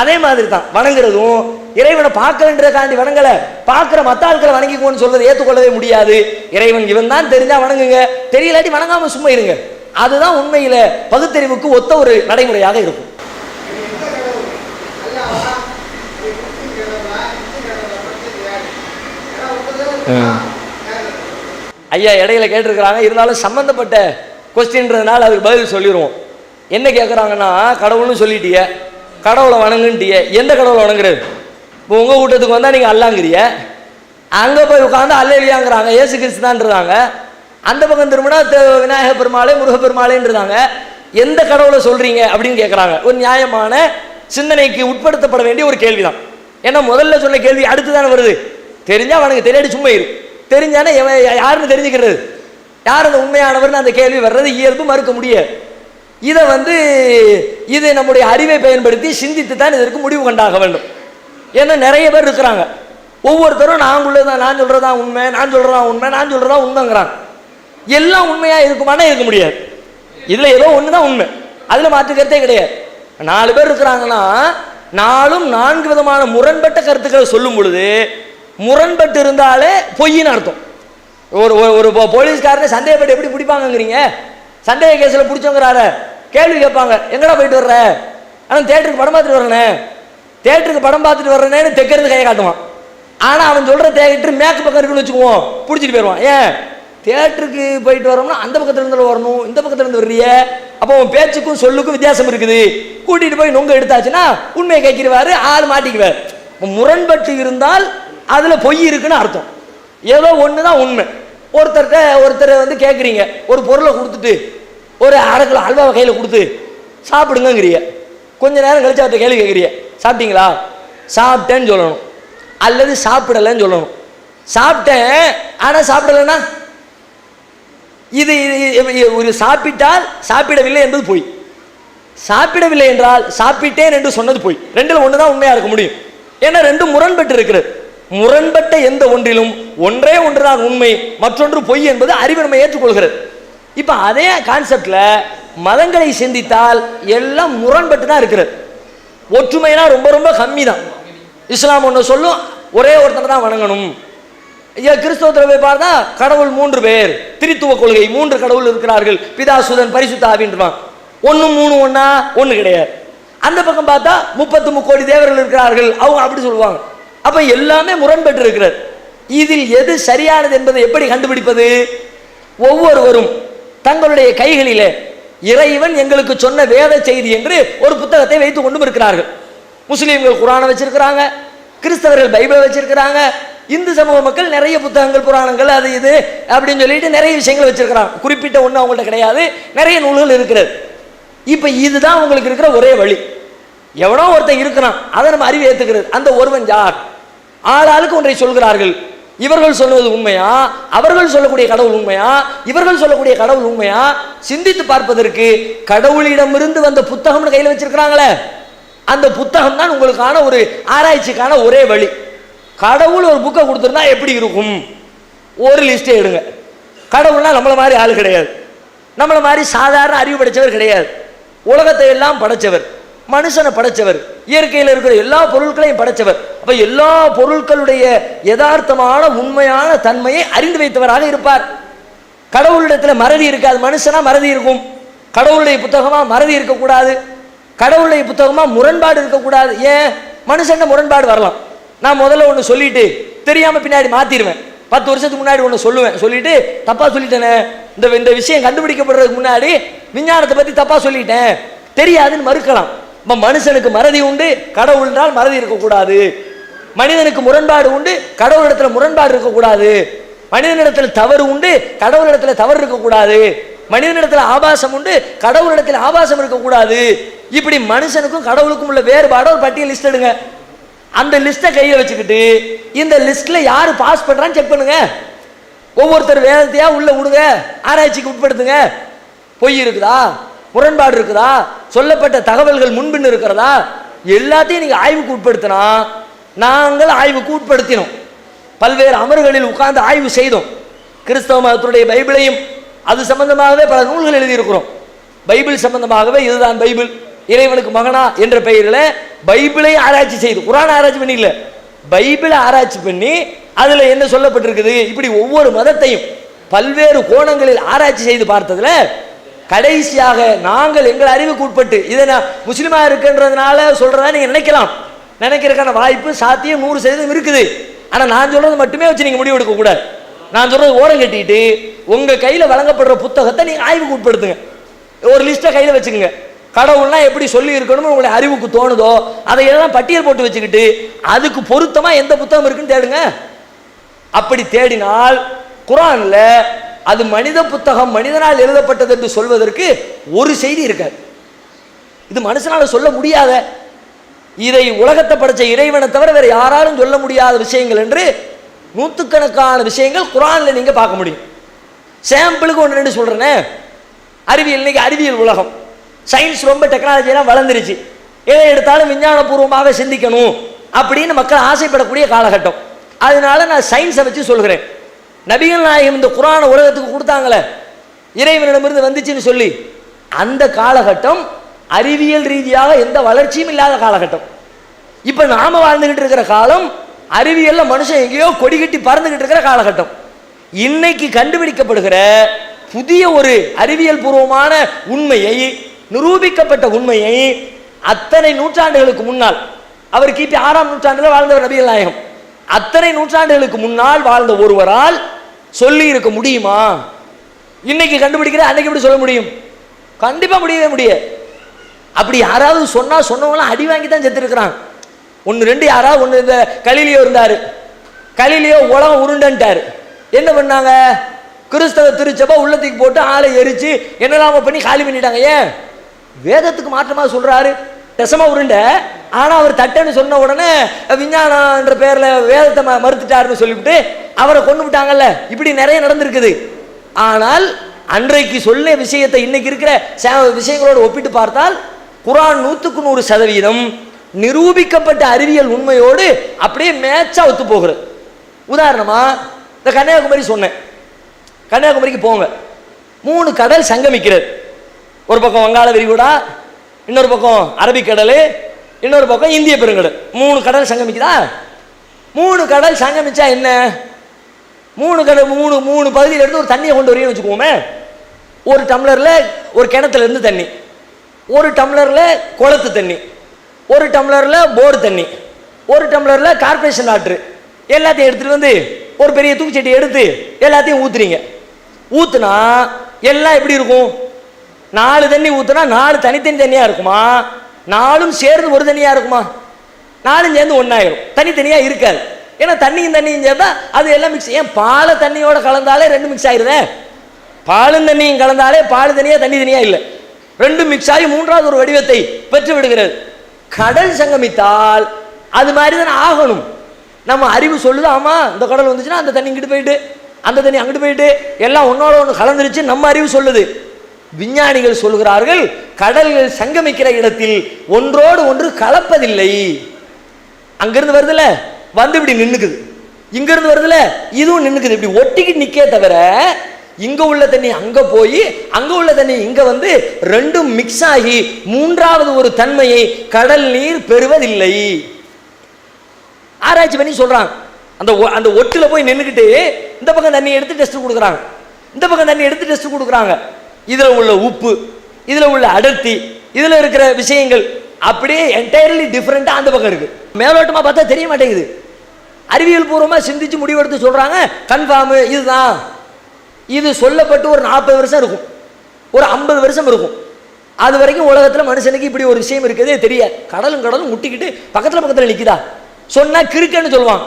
அதே மாதிரி தான் வணங்குறதும். இறைவனை பார்க்கலன்றதுக்காண்டி வணங்கலை, பார்க்குற மற்ற ஆட்களை வணங்கிக்கோன்னு சொல்றது ஏற்றுக்கொள்ளவே முடியாது. இறைவன் இவன் தான் தெரிஞ்சா வணங்குங்க, தெரியலாட்டி வணங்காம சும்மா இருங்க. அதுதான் உண்மையில பகுத்தறிவுக்கு ஒத்த ஒரு நடைமுறையாக இருக்கும். ஐயா இடையில கேட்டிருக்கிறாங்க, இருந்தாலும் சம்பந்தப்பட்ட கொஸ்டின்றதுனால அதுக்கு பதில் சொல்லிடுவோம். என்ன கேட்குறாங்கன்னா, கடவுள்னு சொல்லிட்டீங்க, கடவுளை வணங்குன்ட்டிய, எந்த கடவுளை வணங்குறது? இப்போ உங்கள் கூட்டத்துக்கு வந்தால் நீங்கள் அல்லாங்கிறிய, அங்கே போய் உட்காந்து அல்லையாங்கிறாங்க, ஏசு கிறிஸ்து தான்றாங்க. அந்த பக்கம் திரும்பினா விநாயக பெருமாளே முருகப்பெருமாளேன்றாங்க. எந்த கடவுளை சொல்கிறீங்க அப்படின்னு கேட்குறாங்க. ஒரு நியாயமான சிந்தனைக்கு உட்படுத்தப்பட வேண்டிய ஒரு கேள்வி தான். ஏன்னா முதல்ல சொன்ன கேள்வி அடுத்து தானே வருது. தெரிஞ்சால் வணங்க, தெரியாடி சும்மா இரு, தெரிஞ்சானே யாருன்னு தெரிஞ்சுக்கிறது, யார் அந்த உண்மையானவர்னு அந்த கேள்வி வர்றது இயல்பு, மறுக்க முடியாது. இது நம்முடைய அறிவை பயன்படுத்தி சிந்தித்து தான் இதற்கு முடிவு கண்டாக வேண்டும். ஏன்னா நிறைய பேர் இருக்கிறாங்க, ஒவ்வொருத்தரும் நான் உள்ளதான், நான் சொல்றதா உண்மை, நான் சொல்றதா உண்மை, நான் சொல்றதா உண்மைங்கிறாங்க. எல்லாம் உண்மையா இருக்குமானா இருக்க முடியாது. இதுல ஏதோ ஒண்ணுதான் உண்மை, அதுல மாற்று கருத்தே கிடையாது. 4 பேர் இருக்கிறாங்கன்னா 4ம் 4 விதமான முரண்பட்ட கருத்துக்களை சொல்லும் பொழுது, முரண்பட்டு இருந்தாலே பொய்ன்னு அர்த்தம். ஒரு ஒரு போலீஸ்காரனை சந்தேகப்பட்டு எப்படி பிடிப்பாங்கங்கிறீங்க? சந்தேக கேஸில் பிடிச்சோங்கிறார கேள்வி கேட்பாங்க, எங்கடா போயிட்டு வர்ற? ஆனால் தேட்டருக்கு படம் பார்த்துட்டு வர்றேனே, தேட்டருக்கு படம் பார்த்துட்டு வர்றேனேன்னு தெக்கிறது கையை காட்டுவான். ஆனால் அவன் சொல்கிற தேட்டர் மேற்கு பக்கம் இருக்குன்னு வச்சுக்குவோம், பிடிச்சிட்டு போயிடுவான். ஏன் தேட்டருக்கு போயிட்டு வரோம்னா அந்த பக்கத்துல இருந்து வரணும், இந்த பக்கத்துல இருந்து வர்றிய, அப்போ உன் பேச்சுக்கும் சொல்லுக்கும் வித்தியாசம் இருக்குது. கூட்டிட்டு போய் நொங்க எடுத்தாச்சுன்னா உண்மையை கேட்கிறவாரு, ஆள் மாட்டிக்குவார். முரண்பட்டு இருந்தால் அதுல பொய் இருக்குன்னு அர்த்தம். ஏதோ ஒண்ணுதான் உண்மை. ஒருத்தர் வந்து கேட்குறீங்க, ஒரு பொருளை கொடுத்துட்டு ஒரு அரை கிலோ அல்வாவை கையில் கொடுத்து சாப்பிடுங்கிறிய, கொஞ்ச நேரம் கழிச்சு அவர்கிட்ட கேள்வி கேட்குறிய, சாப்பிட்டீங்களா? சாப்பிட்டேன்னு சொல்லணும், அல்லது சாப்பிடலைன்னு சொல்லணும். சாப்பிட்டேன் ஆனால் சாப்பிடலைன்னா இது ஒரு சாப்பிட்டால் சாப்பிடவில்லை என்பது பொய், சாப்பிடவில்லை என்றால் சாப்பிட்டேன் என்று சொன்னது பொய். ரெண்டில் ஒன்று தான் உண்மையாக இருக்க முடியும். ஏன்னா ரெண்டும் முரண்பட்டு இருக்கிறது. முரண்பட்ட எந்த ஒன்றிலும் ஒன்றே ஒன்றுதான் உண்மை, மற்றொன்று பொய் என்பது அறிவு நம்ம ஏற்றுக்கொள்கிறது. இப்போ அதே கான்செப்ட்ல மதங்களை சிந்தித்தால் எல்லாம் முரண்பட்டு தான் இருக்கிறது. ஒற்றுமைனா ரொம்ப ரொம்ப கம்மி தான். இஸ்லாம் ஒன்று சொல்லும், ஒரே ஒருத்தனை தான் வணங்கணும். கிறிஸ்தவத்தில் போய் பார்த்தா கடவுள் 3 பேர், திரித்துவ கொள்கை, 3 கடவுள் இருக்கிறார்கள், பிதா சுதன் பரிசுத்த ஆவின்றான். 1 3 ஒன்னா ஒன்று கிடையாது. அந்த பக்கம் பார்த்தா 33 கோடி தேவர்கள் இருக்கிறார்கள், அவங்க அப்படி சொல்லுவாங்க. அப்ப எல்லாமே முரண்பட்டு இருக்கிறது. இதில் எது சரியானது என்பதை எப்படி கண்டுபிடிப்பது? ஒவ்வொருவரும் தங்களுடைய கைகளிலே இறைவன் எங்களுக்கு சொன்ன வேத செய்தி என்று ஒரு புத்தகத்தை வைத்துக் கொண்டும் இருக்கிறார்கள். முஸ்லீம்கள் குரானை வச்சிருக்கிறாங்க, கிறிஸ்தவர்கள் பைபிளை வச்சிருக்கிறாங்க, இந்து சமூக மக்கள் நிறைய புத்தகங்கள், புராணங்கள், அது இது அப்படின்னு சொல்லிட்டு நிறைய விஷயங்கள் வச்சிருக்கிறாங்க. குறிப்பிட்ட ஒன்று அவங்கள்ட்ட கிடையாது, நிறைய நூல்கள் இருக்கிறது. இப்ப இதுதான் உங்களுக்கு இருக்கிற ஒரே வழி. எவனோ ஒருத்தன் இருக்கிறான், அதை நம்ம அறிவு ஏத்துக்கிறது. அந்த ஒருவன் யார்? ஆளாளுக்கு ஒன்றை சொல்கிறார்கள். இவர்கள் சொல்வது உண்மையா, அவர்கள் சொல்லக்கூடிய கடவுள் உண்மையா, இவர்கள் சொல்லக்கூடிய கடவுள் உண்மையா? சிந்தித்து பார்ப்பதற்கு கடவுளிடமிருந்து வந்த புத்தகம்னு கையில் வச்சிருக்கிறாங்களே, அந்த புத்தகம் தான் உங்களுக்கான ஒரு ஆராய்ச்சிக்கான ஒரே வழி. கடவுள் ஒரு புக்கை கொடுத்துருந்தா எப்படி இருக்கும்? ஒரு லிஸ்டே எடுங்க. கடவுள்னா நம்மள மாதிரி ஆள் கிடையாது, நம்மள மாதிரி சாதாரண அறிவு படைச்சவர் கிடையாது. உலகத்தை எல்லாம் படைச்சவர், மனுஷனை படைச்சவர், இயற்கையில் இருக்கிற எல்லா பொருட்களையும் படைச்சவர். அப்ப எல்லா பொருட்களுடைய யதார்த்தமான உண்மையான தன்மையை அறிந்து வைத்தவராக இருப்பார். கடவுளிடத்துல மறதி இருக்காது. மனுஷனா மறதி இருக்கும், கடவுளுடைய புத்தகமா மறதி இருக்கக்கூடாது, கடவுளுடைய புத்தகமா முரண்பாடு இருக்கக்கூடாது. ஏன்? மனுஷன் முரண்பாடு வரலாம். நான் முதல்ல ஒன்று சொல்லிட்டு தெரியாம பின்னாடி மாத்திடுவேன். 10 வருஷத்துக்கு முன்னாடி ஒன்று சொல்லுவேன், சொல்லிட்டு தப்பா சொல்லிட்டேனே, இந்த விஷயம் கண்டுபிடிக்கப்படுறதுக்கு முன்னாடி விஞ்ஞானத்தை பத்தி தப்பா சொல்லிட்டேன், தெரியாதுன்னு மறுக்கலாம். மனுஷனுக்கு மறதி உண்டு, கடவுள் என்றால் மறதி இருக்கக்கூடாது. மனிதனுக்கு முரண்பாடு உண்டு, கடவுளிடத்துல முரண்பாடு இருக்கக்கூடாது. மனிதனிடத்துல தவறு உண்டு, கடவுளிடத்துல தவறு இருக்கக்கூடாது. மனிதனிடத்துல ஆபாசம் உண்டு, கடவுளிடத்துல ஆபாசம் இருக்கக்கூடாது. இப்படி மனுஷனுக்கும் கடவுளுக்கும் உள்ள வேறுபாடு ஒரு பட்டியல் லிஸ்ட் எடுங்க. அந்த லிஸ்ட்டை கையில் வச்சுக்கிட்டு இந்த லிஸ்ட்ல யாரு பாஸ் பண்றான்னு செக் பண்ணுங்க. ஒவ்வொருத்தர் வேதத்தையா உள்ள விடுங்க, ஆராய்ச்சிக்கு உட்படுத்துங்க. பொய் இருக்குதா, முரண்பாடு இருக்குதா, சொல்லப்பட்ட தகவல்கள் முன்பின் இருக்கிறதா, எல்லாத்தையும் நீங்க ஆய்வுக்கு உட்படுத்தினா, நாங்கள் ஆய்வுக்கு உட்படுத்தினோம். பல்வேறு அமர்களில் உட்கார்ந்து ஆய்வு செய்தோம். கிறிஸ்தவ மதத்துடைய பைபிளையும் அது சம்பந்தமாகவே பல நூல்கள் எழுதியிருக்கிறோம். பைபிள் சம்பந்தமாகவே இதுதான் பைபிள், இறைவனுக்கு மகனா என்ற பெயரில் பைபிளை ஆராய்ச்சி செய்து, குரான் ஆராய்ச்சி பண்ணி இல்ல, பைபிளை ஆராய்ச்சி பண்ணி அதுல என்ன சொல்லப்பட்டிருக்குது, இப்படி ஒவ்வொரு மதத்தையும் பல்வேறு கோணங்களில் ஆராய்ச்சி செய்து பார்த்ததுல கடைசியாக நாங்கள் எங்கள் அறிவுக்கு உட்பட்டு, இதை நான் முஸ்லிமா இருக்குன்றதுனால சொல்றதா நீங்க நினைக்கலாம், நினைக்கிறதுக்கான வாய்ப்பு சாத்தியம் 100% இருக்குது. ஆனா நான் சொல்றது மட்டுமே வச்சு நீங்க முடிவு எடுக்க கூடாது. நான் சொல்றது ஓரம் கட்டிட்டு உங்க கையில வழங்கப்படுற புத்தகத்தை நீங்க ஆய்வுக்கு உட்படுத்துங்க. ஒரு லிஸ்ட்டை கையில வச்சுக்கோங்க. கடவுள்னா எப்படி சொல்லி இருக்கணும்னு உங்களுடைய அறிவுக்கு தோணுதோ அதை எல்லாம் பட்டியல் போட்டு வச்சுக்கிட்டு அதுக்கு பொருத்தமா எந்த புத்தகம் இருக்குன்னு தேடுங்க. அப்படி தேடினால் குரான்ல அது மனித புத்தகம், மனிதனால் எழுதப்பட்டது என்று சொல்வதற்கு ஒரு செய்தி இருக்காது. இது மனுஷனால சொல்ல முடியாத, இதை உலகத்தை படைச்ச இறைவனை தவிர வேற யாராலும் சொல்ல முடியாத விஷயங்கள் என்று 100கணக்கான விஷயங்கள் குரான்ல நீங்க பார்க்க முடியும். சாம்பிளுக்கு 1 2 சொல்றேனே. அறிவியல், இன்னைக்கு அறிவியல் உலகம், சயின்ஸ் ரொம்ப டெக்னாலஜி எல்லாம் வளர்ந்துருச்சு. எதை எடுத்தாலும் விஞ்ஞானபூர்வமாக சிந்திக்கணும் அப்படின்னு மக்கள் ஆசைப்படக்கூடிய காலகட்டம். அதனால நான் சயின்ஸை வச்சு சொல்கிறேன். நபிகள் நாயகம் இந்த குரானை உலகத்துக்கு கொடுத்தாங்களே, இறைவனிடமிருந்து வந்துச்சுன்னு சொல்லி, அந்த காலகட்டம் அறிவியல் ரீதியாக எந்த வளர்ச்சியும் இல்லாத காலகட்டம். இப்ப நாம வாழ்ந்துகிட்டு இருக்கிற காலம் அறிவியல்ல மனுஷன் எங்கேயோ கொடி கட்டி பறந்துகிட்டு இருக்கிற காலகட்டம். இன்னைக்கு கண்டுபிடிக்கப்படுகிற புதிய ஒரு அறிவியல் பூர்வமான உண்மையை, நிரூபிக்கப்பட்ட உண்மையை அத்தனை நூற்றாண்டுகளுக்கு முன்னால், அவர் கிபி 6ஆம் நூற்றாண்டில் வாழ்ந்தவர் நபிகள் நாயகம், அத்தனை நூற்றாண்டுகளுக்கு முன்னால் வாழ்ந்த ஒருவரால் சொல்லி இருக்க முடியுமா? இன்னைக்கு கண்டுபிடிக்கிற அன்னைக்கு எப்படி சொல்ல முடியும்? கண்டிப்பா முடியவே முடியாது. அப்படி யாராவது சொன்னவங்களாம் அடி வாங்கி தான் செத்து இருக்கிறான். ஒன்று ரெண்டு யாராவது ஒன்று, இந்த கலீலியோ இருந்தாரு, கலீலியோ உலகம் உருண்டன்ட்டாரு. என்ன பண்ணாங்க? கிறிஸ்தவ திருச்சபை உள்ளத்துக்கு போட்டு ஆளை எரிச்சு என்னெல்லாம பண்ணி காலி பண்ணிட்டாங்க. ஏன்? வேதத்துக்கு மாற்றமா சொல்றாரு. தசம உருண்டை. ஆனா அவர் தட்டன்னு சொன்ன உடனே விஞ்ஞானம் என்ற பேர்ல வேதத்தை மறுத்துட்டாருன்னு சொல்லிவிட்டு அவரை கொண்டு விட்டாங்கல்ல. இப்படி நிறைய நடந்திருக்குது. ஆனால் அன்றைக்கு சொல்ல விஷயத்தை இன்னைக்கு இருக்கிற விஷயங்களோடு ஒப்பிட்டு பார்த்தால் குர்ஆன் 100% நிரூபிக்கப்பட்ட அறிவியல் உண்மையோடு அப்படியே மேட்சா ஒத்து போகிறது. உதாரணமா இந்த கன்னியாகுமரி சொன்னேன். கன்னியாகுமரிக்கு போங்க, 3 கடல் சங்கமிக்கிறது. ஒரு பக்கம் வங்காள விரிகுடா, இன்னொரு பக்கம் அரபிக்கடல், இன்னொரு பக்கம் இந்திய பெருங்கடல். 3 கடல் சங்கமிக்குதா? 3 கடல் சங்கமிச்சா என்ன? 3 கடல் 3 பகுதியில இருந்து ஒரு தண்ணியை கொண்டு வரீங்கன்னு வச்சுக்கோமே. ஒரு டம்ளர்ல ஒரு கிணத்துல இருந்து தண்ணி, ஒரு டம்ளர்ல குளத்து தண்ணி, ஒரு டம்ளர்ல போர் தண்ணி, ஒரு டம்ளர்ல கார்பரேஷன் வாட்டர், எல்லாத்தையும் எடுத்துட்டு வந்து ஒரு பெரிய தூக்குச்சட்டி எடுத்து எல்லாத்தையும் ஊத்துறீங்க. ஊத்துனா எல்லாம் எப்படி இருக்கும்? 4 தண்ணி ஊத்துனா 4 தனித்தனி தண்ணியா இருக்குமா? 4ம் சேர்ந்து ஒரு தண்ணியா இருக்குமா? 4ம் சேர்ந்து ஒன்னாயிரும். தனித்தனியா இருக்காது. ஏன்னா தண்ணியும் சேர்ந்தா அது எல்லாம் மிக்ஸ். ஏன் பாலை தண்ணியோட கலந்தாலே 2 மிக்ஸ் ஆயிருதே. பாலும் தண்ணியும் கலந்தாலே பால் தனியா தண்ணி தனியா இல்லை, 2 மிக்ஸ் ஆகி 3வது ஒரு வடிவத்தை பெற்று விடுகிறது. கடல் சங்கமித்தால் அது மாதிரி தானே ஆகணும். நம்ம அறிவு சொல்லுது, ஆமா இந்த கடல் வந்துச்சுன்னா அந்த தண்ணி இங்கிட்டு போயிட்டு அந்த தண்ணி அங்கிட்டு போயிட்டு எல்லாம் ஒன்னோட ஒன்று கலந்துருச்சு. நம்ம அறிவு சொல்லுது. விஞ்ஞானிகள் சொல்கிறார்கள் கடல்கள் சங்கமிக்கிற இடத்தில் ஒன்றோடு ஒன்று கலப்பதில்லை. அங்கிருந்து வருதுல வந்து இப்படி நின்னுக்குது, இங்கிருந்து வருதுல இதுவும் நின்னுக்குது. இப்படி ஒட்டிக்கிட்டு நிக்கே தவிர இங்க உள்ள தண்ணி அங்க போய் அங்க உள்ள தண்ணி இங்க வந்து 2ம் மிக்ஸ் ஆகி 3வது ஒரு தன்மையை கடல் நீர் பெறுவதில்லை. ஆராய்ச்சி பண்ணி சொல்றாங்க. அந்த ஒட்டுல போய் நின்றுக்கிட்டு இந்த பக்கம் தண்ணி எடுத்து டெஸ்ட் கொடுக்குறாங்க, இந்த பக்கம் தண்ணி எடுத்து டெஸ்ட் கொடுக்குறாங்க. இதுல உள்ள உப்பு, இதுல உள்ள அடர்த்தி, இதுல இருக்கிற விஷயங்கள் அப்படியே என்டையர்லி டிஃபரெண்டா அந்த பக்கம் இருக்கு. மேலோட்டமா பார்த்தா தெரிய மாட்டேங்குது. அறிவியல் பூர்வமா சிந்திச்சு முடிவெடுத்து சொல்றாங்க கன்ஃபார்ம் இதுதான். இது சொல்லப்பட்டு ஒரு 40 வருஷம் இருக்கும், ஒரு 50 வருஷம் இருக்கும். அது வரைக்கும் உலகத்துல மனுஷனுக்கு இப்படி ஒரு விஷயம் இருக்கதே தெரியாது. கடலும் முட்டிக்கிட்டு பக்கத்துல நிக்குதா சொன்னா கிறுக்குன்னு சொல்லுவான்.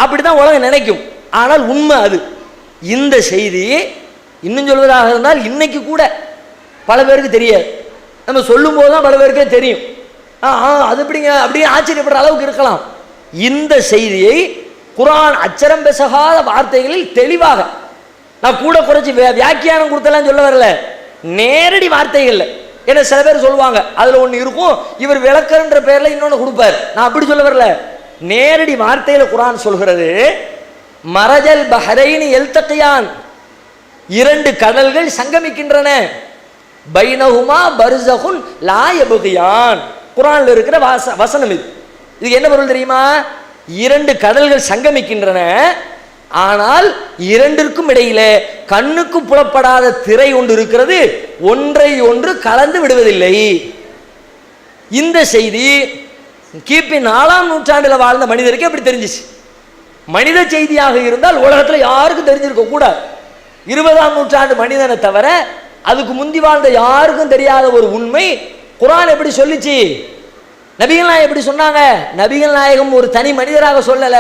அப்படிதான் உலகம் நினைக்கும். ஆனால் உண்மை அது. இந்த செய்தி இன்னும் சொல்வதாக இருந்தால் இன்னைக்கு கூட பல பேருக்கு தெரியாது. நம்ம சொல்லும் போதுதான் பல பேருக்கே தெரியும். அது எப்படிங்க அப்படியே ஆச்சரியப்படுற அளவுக்கு இருக்கலாம். இந்த செய்தியை குர்ஆன் அச்சரம் பெசகாத வார்த்தைகளில் தெளிவாக, நான் கூட குறைச்சி வியாக்கியானம் கொடுத்தலாம் சொல்ல வரல, நேரடி வார்த்தைகள்ல. ஏன்னா சில பேர் சொல்லுவாங்க அதுல ஒண்ணு இருக்கும், இவர் விளக்கன்ற பேர்ல இன்னொன்னு கொடுப்பார். நான் அப்படி சொல்ல வரல, நேரடி வார்த்தையில குர்ஆன் சொல்கிறது மரஜல் பஹரைனி எல்தகியான், 2 கடல்கள் சங்கமிக்கின்றன, பைனஹுமா பர்ஸகுன் லா யப்கியான். குர்ஆன்ல இருக்கிற வசனம் இது. இதுக்கு என்ன பொருள் தெரியுமா? 2 கடல்கள் சங்கமிக்கின்றன, ஆனால் 2ற்கும் இடையில கண்ணுக்கு புலப்படாத திரை ஒன்று இருக்கிறது, ஒன்றை ஒன்று கலந்து விடுவதில்லை. இந்த செய்தி கிபி 4ஆம் நூற்றாண்டில் வாழ்ந்த மனிதருக்கு எப்படி தெரிஞ்சிச்சு? மனித செய்தியாக இருந்தால் உலகத்துல யாருக்கும் தெரிஞ்சிருக்க கூடாது. 20ஆம் நூற்றாண்டு மனிதனை தவிர அதுக்கு முந்தி வாழ்ந்த யாருக்கும் தெரியாத ஒரு உண்மை குர்ஆன் எப்படி சொல்லிச்சு? நபிகள் நாயகம் எப்படி சொன்னாங்க? நபிகள் நாயகம் ஒரு தனி மனிதராக சொல்லல.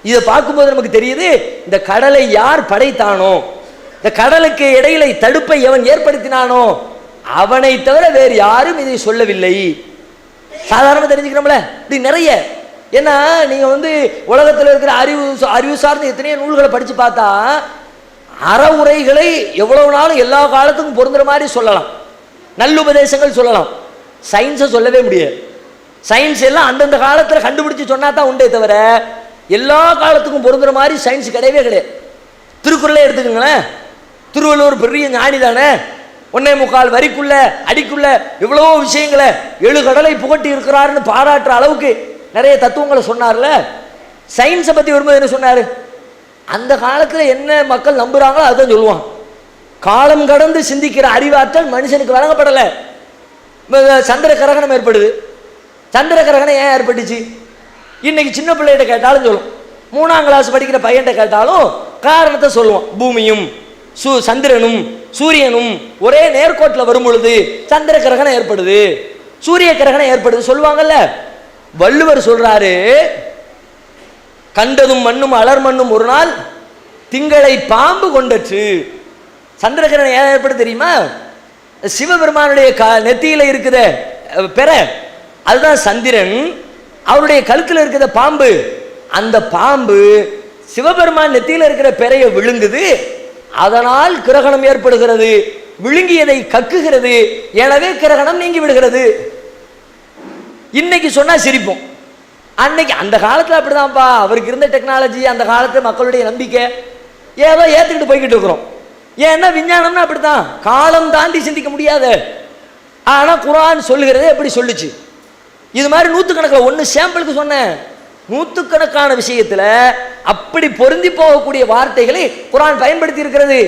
இதை பார்க்கும்போது நமக்கு தெரியுது, இந்த கடலை யார் படைத்தானோ, இந்த கடலுக்கு இடையில தடுப்பை எவன் ஏற்படுத்தினானோ அவனை தவிர வேறு யாரும் இதை சொல்லவில்லை. சாதாரணமாக தெரிஞ்சுக்கிறோம்ல, இப்படி நிறைய. ஏன்னா நீங்க உலகத்தில் இருக்கிற அறிவு சார்ந்த எத்தனையோ நூல்களை படிச்சு பார்த்தா அறவுரைகளை எவ்வளவு நாளும் எல்லா காலத்துக்கும் பொருந்துற மாதிரி சொல்லலாம், நல்லுபதேசங்கள் சொல்லலாம். சயின்ஸை சொல்லவே முடியாது. சயின்ஸ் எல்லாம் அந்தந்த காலத்தில் கண்டுபிடிச்சு சொன்னா தான் உண்டே தவிர எல்லா காலத்துக்கும் பொருந்துற மாதிரி சயின்ஸ் கிடையவே கிடையாது. திருக்குறளே எடுத்துக்கோங்களேன், திருவள்ளுவர் பெரிய ஞானி தானே, 1.25 வரிக்குள்ள அடிக்குள்ள எவ்வளவோ விஷயங்களை 7 கடலை புகட்டி இருக்கிறாருன்னு பாராட்டுற அளவுக்கு நிறைய தத்துவங்களை சொன்னார்ல. சயின்ஸை பத்தி வரும்போது என்ன சொன்னாரு? அந்த காலத்தில் என்ன மக்கள் நம்புகிறாங்களோ அதுதான் சொல்லுவான். காலம் கடந்து சிந்திக்கிற அறிவாற்றல் மனுஷனுக்கு வழங்கப்படலை. சந்திர கிரகணம் ஏற்படுது. சந்திர கிரகணம் ஏன் ஏற்பட்டுச்சு? இன்னைக்கு சின்ன பிள்ளைகிட்ட கேட்டாலும் சொல்லும், 3ஆம் கிளாஸ் படிக்கிற பையன்கிட்ட கேட்டாலும் காரணத்தை சொல்லுவான். பூமியும் சந்திரனும் சூரியனும் ஒரே நேர்கோட்டில் வரும் பொழுது சந்திர கிரகணம் ஏற்படுது, சூரிய கிரகணம் ஏற்படுது சொல்லுவாங்கல்ல. வள்ளுவர் சொல்றாரு, கண்டதும் மண்ணும் அலர் மண்ணும் ஒரு நாள் திங்களை பாம்பு கொண்டற்று. சந்திர கிரகணம் ஏன் ஏற்படுது தெரியுமா? சிவபெருமானுடைய நெத்தியில இருக்குத பெற, அதுதான் சந்திரன். அவருடைய கழுத்தில் இருக்கிற பாம்பு, அந்த பாம்பு சிவபெருமான் நெத்தியில இருக்கிற பெறையை விழுங்குது, அதனால் கிரகணம் ஏற்படுகிறது. விழுங்கியதை கக்குகிறது, எனவே கிரகணம் நீங்கி விடுகிறது. இன்னைக்கு சொன்னா சிரிப்போம், அன்னைக்கு அந்த காலத்தில் அப்படிதான்ப்பா. அவருக்கு இருந்த டெக்னாலஜி, அந்த காலத்து மக்களுடைய நம்பிக்கை, ஏதோ ஏத்துக்கிட்டு போய்கிட்டு இருக்கிறோம். ஏன்னா விஞ்ஞானம்னா அப்படித்தான், காலம் தாண்டி சிந்திக்க முடியாத. ஆனா குர்ஆன் சொல்லுகிறது எப்படி சொல்லுச்சு? இது மாதிரி நூற்றுக்கணக்கில், ஒன்று சாம்பிளுக்கு சொன்னேன், நூற்றுக்கணக்கான விஷயத்தில் அப்படி பொருந்தி போகக்கூடிய வார்த்தைகளை குர்ஆன் பயன்படுத்தி இருக்கிறது.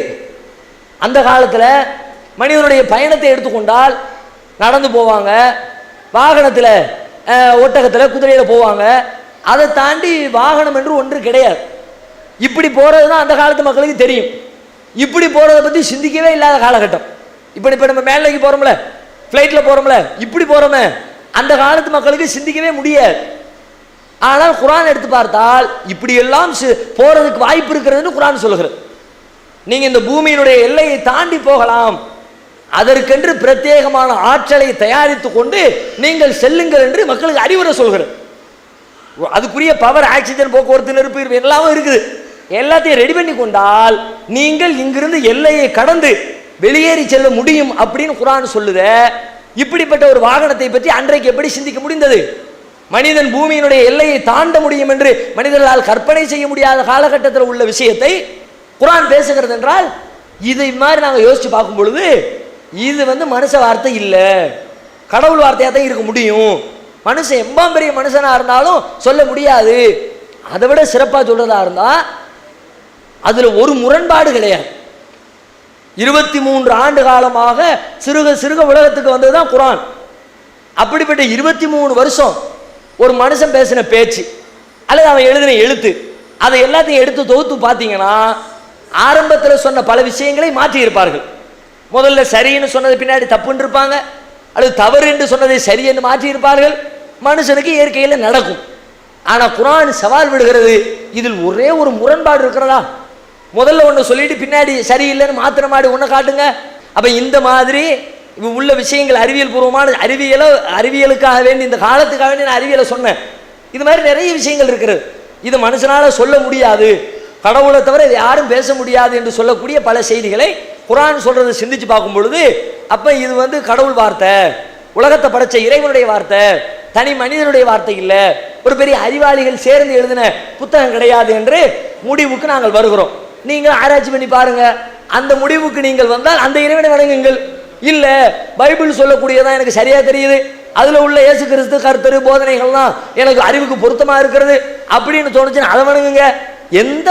அந்த காலத்தில் மனிதனுடைய பயணத்தை எடுத்துக்கொண்டால் நடந்து போவாங்க, வாகனத்தில் ஒட்டகத்தில் குதிரையில் போவாங்க. அதை தாண்டி வாகனம் என்று ஒன்று கிடையாது. இப்படி போகிறது தான் அந்த காலத்து மக்களுக்கு தெரியும். இப்படி போகிறத பற்றி சிந்திக்கவே இல்லாத காலகட்டம். இப்போ நம்ம மேலைக்கு போகிறோம்ல, ஃப்ளைட்டில் போகிறோம்ல, இப்படி போகிறோமே, அந்த காலத்து மக்களுக்கு சிந்திக்கவே முடியாது. ஆனால் குர்ஆன் எடுத்து பார்த்தால் இப்படி எல்லாம் போறதுக்கு வாய்ப்பு இருக்கிறதுன்னு குர்ஆன் சொல்லுகிறது. நீங்க இந்த பூமியினுடைய எல்லையை தாண்டி போகலாம், அதற்கென்று பிரத்யேகமான ஆற்றலை தயாரித்து கொண்டு நீங்கள் செல்லுங்கள் என்று மக்களுக்கு அறிவுரை சொல்கிறது. அதுக்குரிய பவர், ஆக்சிஜன், போக்குவரத்து, நெருப்பு எல்லாமே இருக்குது. எல்லாத்தையும் ரெடி பண்ணி கொண்டால் நீங்கள் இங்கிருந்து எல்லையை கடந்து வெளியேறி செல்ல முடியும் அப்படின்னு குர்ஆன் சொல்லுத. இப்படிப்பட்ட ஒரு வாகனத்தை பற்றி அன்றைக்கு எப்படி சிந்திக்க முடிந்தது? மனிதன் பூமியினுடைய எல்லையை தாண்ட முடியும் என்று மனிதர்களால் கற்பனை செய்ய முடியாத காலகட்டத்தில் உள்ள விஷயத்தை குர்ஆன் பேசுகிறது என்றால், இதை மாதிரி நாங்கள் யோசிச்சு பார்க்கும் பொழுது இது மனுஷ வார்த்தை இல்லை, கடவுள் வார்த்தையாக தான் இருக்க முடியும். மனுஷன் எம்பாம் பெரிய மனுஷனாக இருந்தாலும் சொல்ல முடியாது. அதை விட சிறப்பாக சொல்றதா இருந்தா அதுல ஒரு முரண்பாடு கிடையாது. 23 ஆண்டு காலமாக சிறுக சிறுக உலகத்துக்கு வந்ததுதான் குர்ஆன். அப்படிப்பட்ட 23 வருஷம் ஒரு மனுஷன் பேசின பேச்சு அல்லது அவன் எழுதின எழுத்து, அதை எல்லாத்தையும் எடுத்து தொகுத்து பார்த்தீங்கன்னா ஆரம்பத்தில் சொன்ன பல விஷயங்களை மாற்றி இருப்பார்கள். முதல்ல சரின்னு சொன்னது பின்னாடி தப்புன்னு இருப்பாங்க, அல்லது தவறு என்று சொன்னதை சரி என்று மாற்றி இருப்பார்கள். மனுஷனுக்கு இயற்கையில் நடக்கும். ஆனால் குர்ஆன் சவால் விடுகிறது, இதில் ஒரே ஒரு முரண்பாடு இருக்கிறதா? முதல்ல ஒன்று சொல்லிட்டு பின்னாடி சரியில்லைன்னு மாத்திர மாடி ஒன்று காட்டுங்க. அப்போ இந்த மாதிரி உள்ள விஷயங்கள் அறிவியல் பூர்வமான அறிவியலுக்காக வேண்டி, இந்த காலத்துக்காக வேண்டி நான் அறிவியலை சொன்னேன். இது மாதிரி நிறைய விஷயங்கள் இருக்கிறது. இது மனுஷனால சொல்ல முடியாது, கடவுளை தவிர இதை யாரும் பேச முடியாது என்று சொல்லக்கூடிய பல செய்திகளை குர்ஆன் சொல்றதை சிந்திச்சு பார்க்கும் பொழுது, அப்ப இது கடவுள் வார்த்தை, உலகத்தை படைச்ச இறைவனுடைய வார்த்தை, தனி மனிதனுடைய வார்த்தை இல்லை, ஒரு பெரிய அறிவாளிகள் சேர்ந்து எழுதின புத்தகம் கிடையாது என்று முடிவுக்கு நாங்கள் வருகிறோம். நீங்கள் ஆராய்ச்சி பண்ணி பாருங்க. அந்த முடிவுக்கு நீங்கள் வந்தால் அந்த இறைவனை வணங்குங்கள். இல்ல பைபிள் சொல்லக்கூடியதான் எனக்கு சரியா தெரியுது, அதுல உள்ள இயேசு கிறிஸ்து கர்த்தர் போதனைகள்லாம் எனக்கு அறிவுக்கு பொருத்தமா இருக்கிறது அப்படின்னு தோணுச்சுன்னா அதை வணங்குங்க. எந்த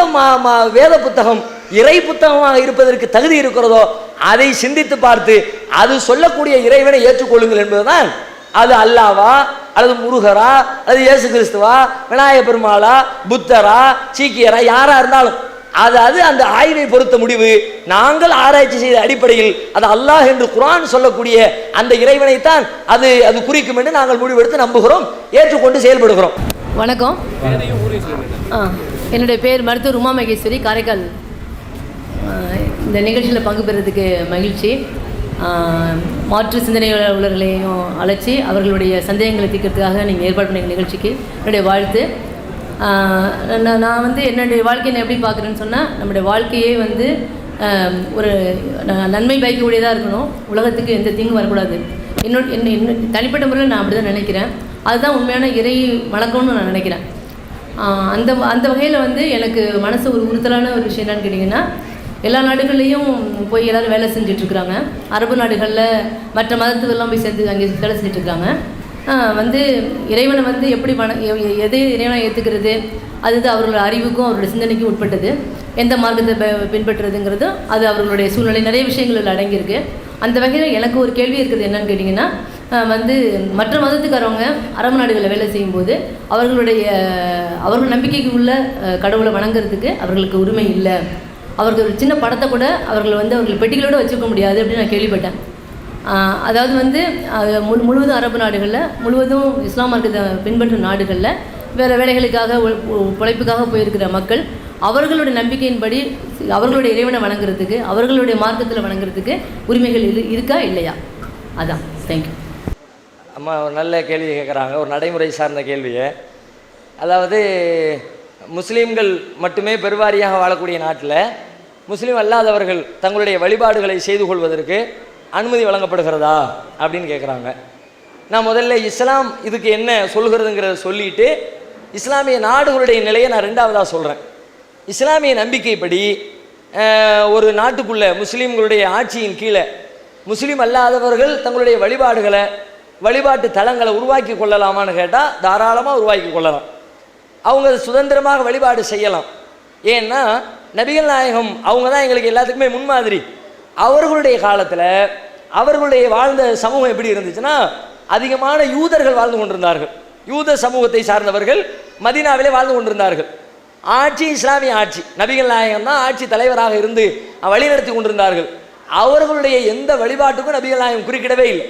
வேத புத்தகம் இறை புத்தகமாக இருப்பதற்கு தகுதி இருக்கிறதோ அதை சிந்தித்து பார்த்து அது சொல்லக்கூடிய இறைவனை ஏற்றுக்கொள்ளுங்கள் என்பதுதான். அது அல்லாவா அல்லது முருகரா அது இயேசு கிறிஸ்துவா விநாயக பெருமாளா புத்தரா சீக்கியரா யாரா இருந்தாலும் அது அந்த ஆய்வை பொறுத்த முடிவு. நாங்கள் ஆராய்ச்சி செய்த அடிப்படையில் அது அல்லாஹ் என்று குர்ஆன் சொல்லக்கூடிய அந்த இறைவனைத்தான் அது குறிக்கும் என்று நாங்கள் முடிவெடுத்து நம்புகிறோம், ஏற்றுக்கொண்டு செயல்படுகிறோம். வணக்கம். என்னுடைய பேர் மருத்துவர் உமா மகேஸ்வரி, காரைக்கால். இந்த நிகழ்ச்சியில் பங்கு பெறுறதுக்கு மகிழ்ச்சி. மாற்று சிந்தனை உள்ளவர்களையும் அழைச்சி அவர்களுடைய சந்தேகங்களை தீர்க்கிறதுக்காக நீங்கள் ஏற்பாடு பண்ண நிகழ்ச்சிக்கு என்னுடைய வாழ்த்து. நான் என்னுடைய வாழ்க்கையை எப்படி பார்க்குறேன்னு சொன்னால், நம்முடைய வாழ்க்கையே ஒரு நன்மை பயக்கக்கூடியதாக இருக்கணும், உலகத்துக்கு எந்த தீங்கும் வரக்கூடாது. இன்னும் தனிப்பட்ட முறையில் நான் அப்படி தான் நினைக்கிறேன். அதுதான் உண்மையான இறை வணக்கம்னு நான் நினைக்கிறேன். அந்த வகையில் எனக்கு மனசு ஒரு உறுத்தலான ஒரு விஷயம் என்னன்னு கேட்டிங்கன்னா, எல்லா நாடுகள்லேயும் போய் எல்லோரும் வேலை செஞ்சிட்ருக்குறாங்க. அரபு நாடுகளில் மற்ற மதத்துக்கெல்லாம் போய் சேர்த்து அங்கே வேலை செஞ்சிட்ருக்காங்க. இறைவனை எப்படி எதை இறைவனை ஏற்றுக்கிறது அது அவர்களோட அறிவுக்கும் அவருடைய சிந்தனைக்கும் உட்பட்டது. எந்த மார்க்கத்தை பின்பற்றுறதுங்கிறது அது அவர்களுடைய சூழ்நிலை நிறைய விஷயங்கள் அடங்கியிருக்கு. அந்த வகையில் எனக்கு ஒரு கேள்வி இருக்குது. என்னன்னு கேட்டிங்கன்னா, வந்து மற்ற மதத்துக்காரவங்க அரபு நாடுகளில் வேலை செய்யும்போது அவர்கள் நம்பிக்கைக்கு உள்ள கடவுளை வணங்குறதுக்கு அவர்களுக்கு உரிமை இல்லை. அவர்கள் ஒரு சின்ன படத்தை கூட அவர்கள் பெட்டிகளோடு வச்சுக்க முடியாது அப்படின்னு நான் கேள்விப்பட்டேன். அதாவது வந்து முழுவதும் அரபு நாடுகளில், முழுவதும் இஸ்லாம் மார்க்கத்தை பின்பற்றும் நாடுகளில் வேறு வேலைகளுக்காக உழைப்புக்காக போயிருக்கிற மக்கள் அவர்களுடைய நம்பிக்கையின்படி அவர்களுடைய இறைவனை வணங்குறதுக்கு, அவர்களுடைய மார்க்கத்தில் வணங்குறதுக்கு உரிமைகள் இருக்கா இல்லையா? அதான். தேங்க்யூ. அம்மா ஒரு நல்ல கேள்வி கேட்குறாங்க, ஒரு நடைமுறை சார்ந்த கேள்வியை. அதாவது முஸ்லீம்கள் மட்டுமே பெருவாரியாக வாழக்கூடிய நாட்டில் முஸ்லீம் அல்லாதவர்கள் தங்களுடைய வழிபாடுகளை செய்து கொள்வதற்கு அனுமதி வழங்கப்படுகிறதா அப்படின்னு கேட்குறாங்க. நான் முதல்ல இஸ்லாம் இதுக்கு என்ன சொல்கிறதுங்கிறத சொல்லிட்டு இஸ்லாமிய நாடுகளுடைய நிலையை நான் ரெண்டாவதாக சொல்கிறேன். இஸ்லாமிய நம்பிக்கைப்படி ஒரு நாட்டுக்குள்ளே முஸ்லீம்களுடைய ஆட்சியின் கீழே முஸ்லீம் அல்லாதவர்கள் தங்களுடைய வழிபாட்டு தலங்களை உருவாக்கி கொள்ளலாமான்னு கேட்டால் தாராளமாக உருவாக்கி கொள்ளலாம். அவங்க சுதந்திரமாக வழிபாடு செய்யலாம். ஏன்னா நபிகள் நாயகம் அவங்க தான் எங்களுக்கு எல்லாத்துக்குமே முன்மாதிரி. அவர்களுடைய காலத்தில் அவர்களுடைய வாழ்ந்த சமூகம் எப்படி இருந்துச்சுன்னா, அதிகமான யூதர்கள் வாழ்ந்து கொண்டிருந்தார்கள். யூத சமூகத்தை சார்ந்தவர்கள் மதீனாவிலே வாழ்ந்து கொண்டிருந்தார்கள். ஆட்சி இஸ்லாமிய ஆட்சி, நபிகள் நாயகம் தான் ஆட்சி தலைவராக இருந்து வழிநடத்தி கொண்டிருந்தார்கள். அவர்களுடைய எந்த வழிபாட்டுக்கும் நபிகள் நாயகம் குறுக்கிடவே இல்லை.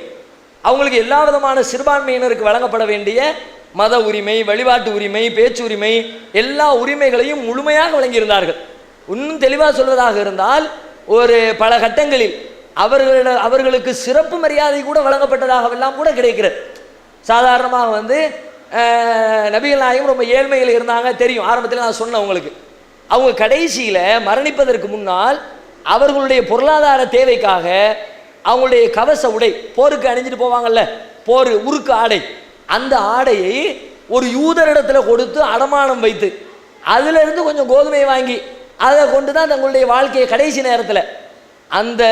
அவங்களுக்கு எல்லா விதமான சிறுபான்மையினருக்கு வழங்கப்பட வேண்டிய மத உரிமை, வழிபாட்டு உரிமை, பேச்சு உரிமை, எல்லா உரிமைகளையும் முழுமையாக வழங்கியிருந்தார்கள். இன்னும் தெளிவாக சொல்வதாக இருந்தால், ஒரு பல கட்டங்களில் அவர்களுக்கு சிறப்பு மரியாதை கூட வழங்கப்பட்டதாகவெல்லாம் கூட கிடைக்கிறது. சாதாரணமாக வந்து நபிகள் நாயகம் ரொம்ப ஏழ்மையில் இருந்தாங்க, தெரியும். ஆரம்பத்தில் நான் சொன்னேன் உங்களுக்கு. அவங்க கடைசியில் மரணிப்பதற்கு முன்னால் அவர்களுடைய பொருளாதார தேவைக்காக அவங்களுடைய கவச உடை, போருக்கு அணிஞ்சிட்டு போவாங்கல்ல, போர் உருக்கு ஆடை, அந்த ஆடையை ஒரு யூதரிடத்தில் கொடுத்து அடமானம் வைத்து அதிலிருந்து கொஞ்சம் கோதுமை வாங்கி அதை கொண்டு தான் தங்களுடைய வாழ்க்கையை கடைசி நேரத்தில் அந்த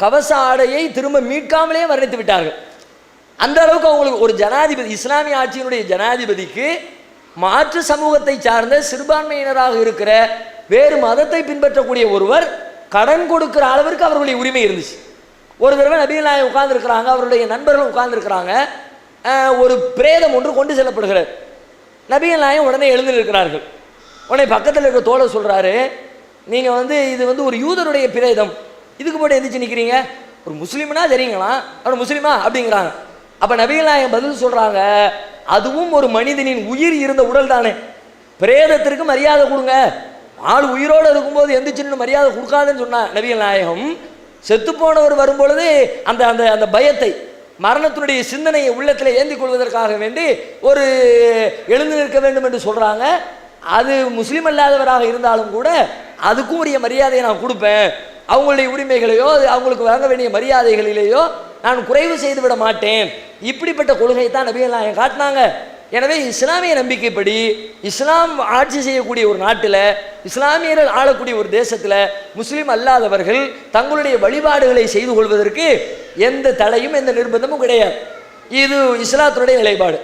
கவச ஆடையை திரும்ப மீட்காமலே மரணித்து விட்டார்கள். அந்த அளவுக்கு அவங்களுக்கு ஒரு ஜனாதிபதி, இஸ்லாமிய ஆட்சியினுடைய ஜனாதிபதிக்கு மாற்று சமூகத்தை சார்ந்த சிறுபான்மையினராக இருக்கிற வேறு மதத்தை பின்பற்றக்கூடிய ஒருவர் கடன் கொடுக்கிற அளவிற்கு அவர்களுடைய உரிமை இருந்துச்சு. ஒரு தடவை நபிகள் நாயகம் உட்கார்ந்துருக்கிறாங்க, அவருடைய நண்பர்கள் உட்கார்ந்துருக்கிறாங்க. ஒரு பிரேதம் ஒன்று கொண்டு செல்லப்படுகிறது. நபிகள் நாயகம் உடனே எழுந்து இருக்கிறார்கள். உடனே பக்கத்தில் இருக்கிற தோழர் சொல்கிறாரு, நீங்கள் வந்து இது வந்து ஒரு யூதருடைய பிரேதம், இதுக்கு போட்டு எந்திரிச்சு நிற்கிறீங்க, ஒரு முஸ்லீம்னா தெரியுங்களா, அவர் முஸ்லீமா அப்படிங்கிறாங்க. அப்போ நபிகள் நாயகம் பதில் சொல்கிறாங்க, அதுவும் ஒரு மனிதனின் உயிர் இருந்த உடல் தானே, பிரேதத்திற்கு மரியாதை கொடுங்க, ஆள் உயிரோடு இருக்கும்போது எந்திரிச்சுன்னு மரியாதை கொடுக்காதுன்னு சொன்னார் நபிகள் நாயகம். செத்துப்போனவர் வரும்பொழுது அந்த அந்த அந்த பயத்தை, மரணத்தினுடைய சிந்தனையை உள்ளத்தில் ஏந்தி கொள்வதற்காக வேண்டி ஒரு எழுந்து நிற்க வேண்டும் என்று சொல்கிறாங்க. அது முஸ்லீம் அல்லாதவராக இருந்தாலும் கூட அதுக்கும் உரிய மரியாதையை நான் கொடுப்பேன், அவங்களுடைய உரிமைகளையோ அவங்களுக்கு வழங்க வேண்டிய மரியாதைகளிலேயோ நான் குறைவு செய்து விட மாட்டேன். இப்படிப்பட்ட கொள்கை தான் நபிகள் நாயகம் காட்டினாங்க. எனவே இஸ்லாமிய நம்பிக்கைப்படி இஸ்லாம் ஆட்சி செய்யக்கூடிய ஒரு நாட்டில், இஸ்லாமியர்கள் ஆளக்கூடிய ஒரு தேசத்தில் முஸ்லீம் அல்லாதவர்கள் தங்களுடைய வழிபாடுகளை செய்து கொள்வதற்கு எந்த தடையும் எந்த நிர்பந்தமும் கிடையாது. இது இஸ்லாத்தினுடைய நிலைப்பாடு.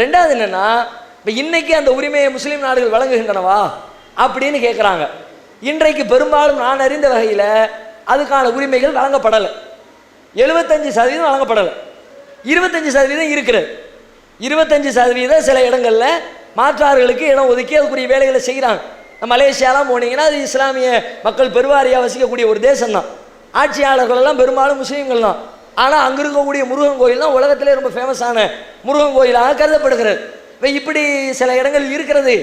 ரெண்டாவது என்னென்னா, இப்போ இன்னைக்கு அந்த உரிமையை முஸ்லீம் நாடுகள் வழங்குகின்றனவா அப்படின்னு கேட்குறாங்க. இன்றைக்கு பெரும்பாலும் நான் அறிந்த வகையில் அதுக்கான உரிமைகள் வழங்கப்படலை. 75% வழங்கப்படலை, 25% இருக்கிறது. 25% சில இடங்களில் மாற்றார்களுக்கு இடம் ஒதுக்கி அதுக்குரிய வேலைகளை செய்கிறாங்க. மலேசியாலாம் போனீங்கன்னா அது இஸ்லாமிய மக்கள் பெருவாரியாக வசிக்கக்கூடிய ஒரு தேசம் தான். ஆட்சியாளர்கள் எல்லாம் பெரும்பாலும் முஸ்லீம்கள் தான். ஆனால் அங்கே இருக்கக்கூடிய முருகன் கோயில் தான் உலகத்திலே ரொம்ப ஃபேமஸான முருகன் கோயிலாக கருதப்படுகிறது. இப்படி சில இடங்கள் இருக்கிறது.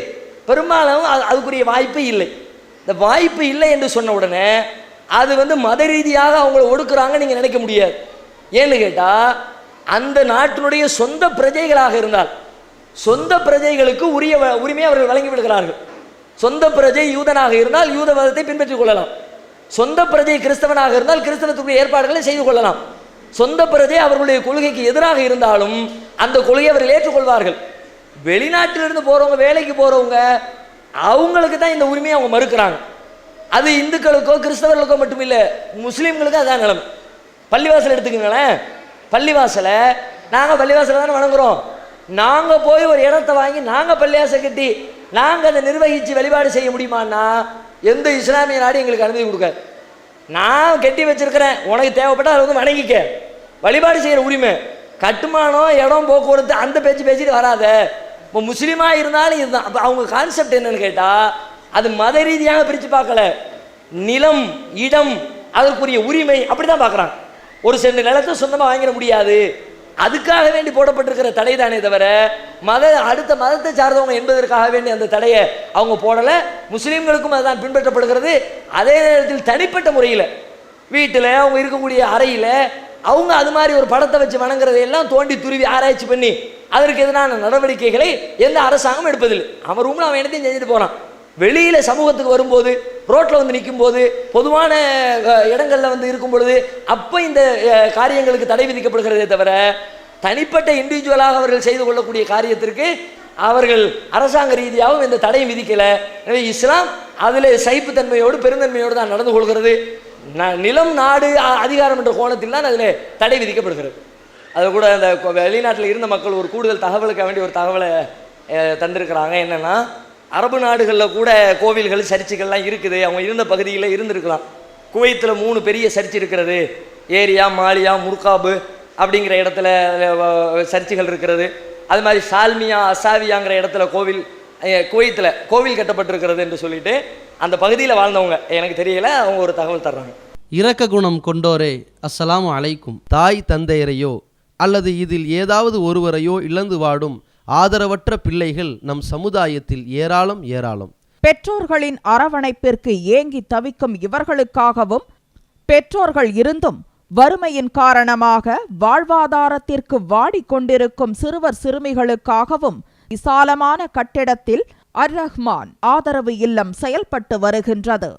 பெரும்பாலும் அதுக்குரிய வாய்ப்பு இல்லை. இந்த வாய்ப்பு இல்லை என்று சொன்ன உடனே அது வந்து மத ரீதியாக அவங்கள ஒடுக்குறாங்க நீங்கள் நினைக்க முடியாது. ஏன்னு கேட்டால், அந்த நாட்டினுடைய சொந்த பிரஜைகளாக இருந்தால் சொந்த பிரஜைகளுக்கு உரிய உரிமையை அவர்கள் வழங்கி விடுகிறார்கள். சொந்த பிரஜை யூதனாக இருந்தால் யூத மதத்தை பின்பற்றிக் கொள்ளலாம். சொந்த பிரஜை கிறிஸ்தவனாக இருந்தால் கிறிஸ்தவத்துக்குரிய ஏற்பாடுகளை செய்து கொள்ளலாம். சொந்த பிரஜை அவர்களுடைய கொள்கைக்கு எதிராக இருந்தாலும் அந்த கொள்கையை அவர்கள் ஏற்றுக்கொள்வார்கள். வெளிநாட்டிலிருந்து போகிறவங்க, வேலைக்கு போகிறவங்க, அவங்களுக்கு தான் இந்த உரிமையை அவங்க மறுக்கிறாங்க. அது இந்துக்களுக்கோ கிறிஸ்தவர்களுக்கோ மட்டும் இல்லை, முஸ்லீம்களுக்கும் அதான் நிலைமை. பள்ளிவாசல் எடுத்துக்கங்களேன், பள்ளிவாசலை நாங்கள் பள்ளிவாசலை தானே வணங்குறோம். நாங்கள் போய் ஒரு இடத்த வாங்கி நாங்கள் பள்ளிவாசல் கட்டி நாங்கள் அதை நிர்வகித்து வழிபாடு செய்ய முடியுமான்னா எந்த இஸ்லாமிய நாடு எங்களுக்கு அனுமதி கொடுக்காது. நான் கட்டி வச்சிருக்கிறேன், உனக்கு தேவைப்பட்டால் அதை வந்து வணங்கிக்க, வழிபாடு செய்கிற உரிமை. கட்டுமானம், இடம், போக்குவரத்து அந்த பேசிட்டு வராத. இப்போ முஸ்லீமாக இருந்தாலும் இதுதான். அப்போ அவங்க கான்செப்ட் என்னன்னு கேட்டால், அது மத ரீதியாக பிரித்து பார்க்கல, நிலம், இடம், அதற்குரிய உரிமை அப்படி தான் பார்க்குறாங்க. ஒரு சென்ட் நிலத்தை சொந்தமாக வாங்கிட முடியாது, அதுக்காக வேண்டி போடப்பட்டிருக்கிற தடை தானே தவிர அடுத்த மதத்தை சார்ந்தவங்க என்பதற்காக வேண்டி அந்த தடையை அவங்க போடலை. முஸ்லீம்களுக்கும் அதுதான் பின்பற்றப்படுகிறது. அதே நேரத்தில் தனிப்பட்ட முறையில் வீட்டில் அவங்க இருக்கக்கூடிய அறையில் அவங்க அது மாதிரி ஒரு படத்தை வச்சு வணங்குறதையெல்லாம் தோண்டி துருவி ஆராய்ச்சி பண்ணி அதற்கு எதிரான நடவடிக்கைகளை எந்த அரசாங்கம் எடுப்பதில்லை. அவன் ரூமில் அவன் என்னத்தையும் செஞ்சுட்டு போகிறான். வெளியில் சமூகத்துக்கு வரும்போது, ரோட்டில் வந்து நிற்கும் போது, பொதுவான இடங்களில் வந்து இருக்கும் பொழுது அப்போ இந்த காரியங்களுக்கு தடை விதிக்கப்படுகிறதே தவிர தனிப்பட்ட இண்டிவிஜுவலாக அவர்கள் செய்து கொள்ளக்கூடிய காரியத்திற்கு அவர்கள் அரசாங்க ரீதியாகவும் இந்த தடையும் விதிக்கலை. எனவே இஸ்லாம் அதில் சகிப்புத்தன்மையோடு பெருந்தன்மையோடு தான் நடந்து கொள்கிறது. நிலம், நாடு, அதிகாரம் என்ற கோணத்தில் தான் அதில் தடை விதிக்கப்படுகிறது. அது கூட அந்த வெளிநாட்டில் இருந்த மக்கள் ஒரு கூடுதல் தகவலுக்கு வேண்டிய ஒரு தகவலை தந்திருக்கிறாங்க. என்னென்னா, அரபு நாடுகளில் கூட கோவில்கள், சர்ச்சுகள்லாம் இருக்குது. அவங்க இருந்த பகுதியில் இருந்திருக்கலாம். குவைத்தில் 3 பெரிய சர்ச் இருக்கிறது. ஏரியா, மாலியா, முர்காபு அப்படிங்கிற இடத்துல சர்ச்சுகள் இருக்கிறது. அது மாதிரி சால்மியா, அசாவியாங்கிற இடத்துல குவைத்தில் கோவில் கட்டப்பட்டிருக்கிறது என்று சொல்லிட்டு அந்த பகுதியில் வாழ்ந்தவங்க, எனக்கு தெரியல, அவங்க ஒரு தகவல் தர்றாங்க. இரக்க குணம் கொண்டோரே, அஸ்ஸலாமு அலைக்கும். தாய் தந்தையரையோ அல்லது இதில் ஏதாவது ஒருவரையோ இழந்து வாடும் ஆதரவற்ற பிள்ளைகள் நம் சமுதாயத்தில் ஏராளம். பெற்றோர்களின் அரவணைப்பிற்கு ஏங்கி தவிக்கும் இவர்களுக்காகவும், பெற்றோர்கள் இருந்தும் வறுமையின் காரணமாக வாழ்வாதாரத்திற்கு வாடிக்கொண்டிருக்கும் சிறுவர் சிறுமிகளுக்காகவும் விசாலமான கட்டிடத்தில் அர்-ரஹ்மான் ஆதரவு இல்லம் செயல்பட்டு வருகின்றது.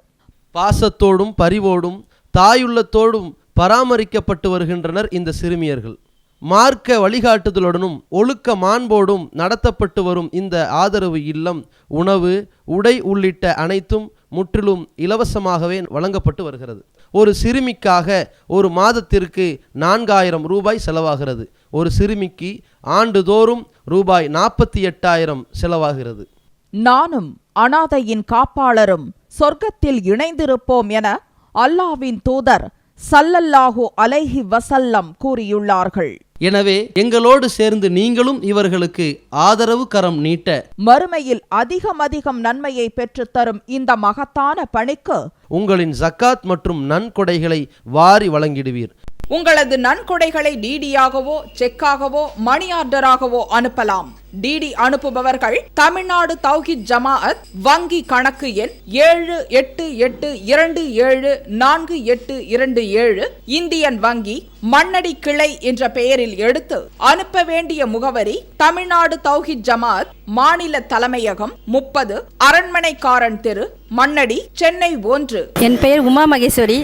பாசத்தோடும் பரிவோடும் தாயுள்ளத்தோடும் பராமரிக்கப்பட்டு வருகின்றனர் இந்த சிறுமியர்கள். மார்க்க வழிகாட்டுதலுடனும் ஒழுக்க மாண்போடும் நடத்தப்பட்டு வரும் இந்த ஆதரவு இல்லம் உணவு, உடை உள்ளிட்ட அனைத்தும் முற்றிலும் இலவசமாகவே வழங்கப்பட்டு வருகிறது. ஒரு சிறுமிக்காக ஒரு மாதத்திற்கு 4000 ரூபாய் செலவாகிறது. ஒரு சிறுமிக்கு ஆண்டுதோறும் ரூபாய் 48,000 செலவாகிறது. நானும் அனாதையின் காப்பாளரும் சொர்க்கத்தில் இணைந்திருப்போம் என அல்லாஹ்வின் தூதர் ஸல்லல்லாஹு அலைஹி வஸல்லம் கூறியுள்ளார்கள். எனவே எங்களோடு சேர்ந்து நீங்களும் இவர்களுக்கு ஆதரவு கரம் நீட்ட, மறுமையில் அதிகம் நன்மையை பெற்றுத்தரும் இந்த மகத்தான பணிக்கு உங்களின் ஜக்காத் மற்றும் நன்கொடைகளை வாரி வழங்கிடுவீர். உங்களது நன்கொடைகளை டிடியாகவோ, செக்காகவோ, மணி ஆர்டராகவோ அனுப்பலாம். டிடி அனுப்புபவர்கள் தமிழ்நாடு தௌஹீத் ஜமாஅத் வங்கி கணக்கு எண் 7882748727 இந்தியன் வங்கி மண்ணடி கிளை என்ற பெயரில் எடுத்து அனுப்ப வேண்டிய முகவரி தமிழ்நாடு தௌஹீத் ஜமாஅத் மாநில தலைமையகம் 30 அரண்மனைக்காரன் தெரு, மண்ணடி, சென்னை 1. என் பெயர் உமா மகேஸ்வரி,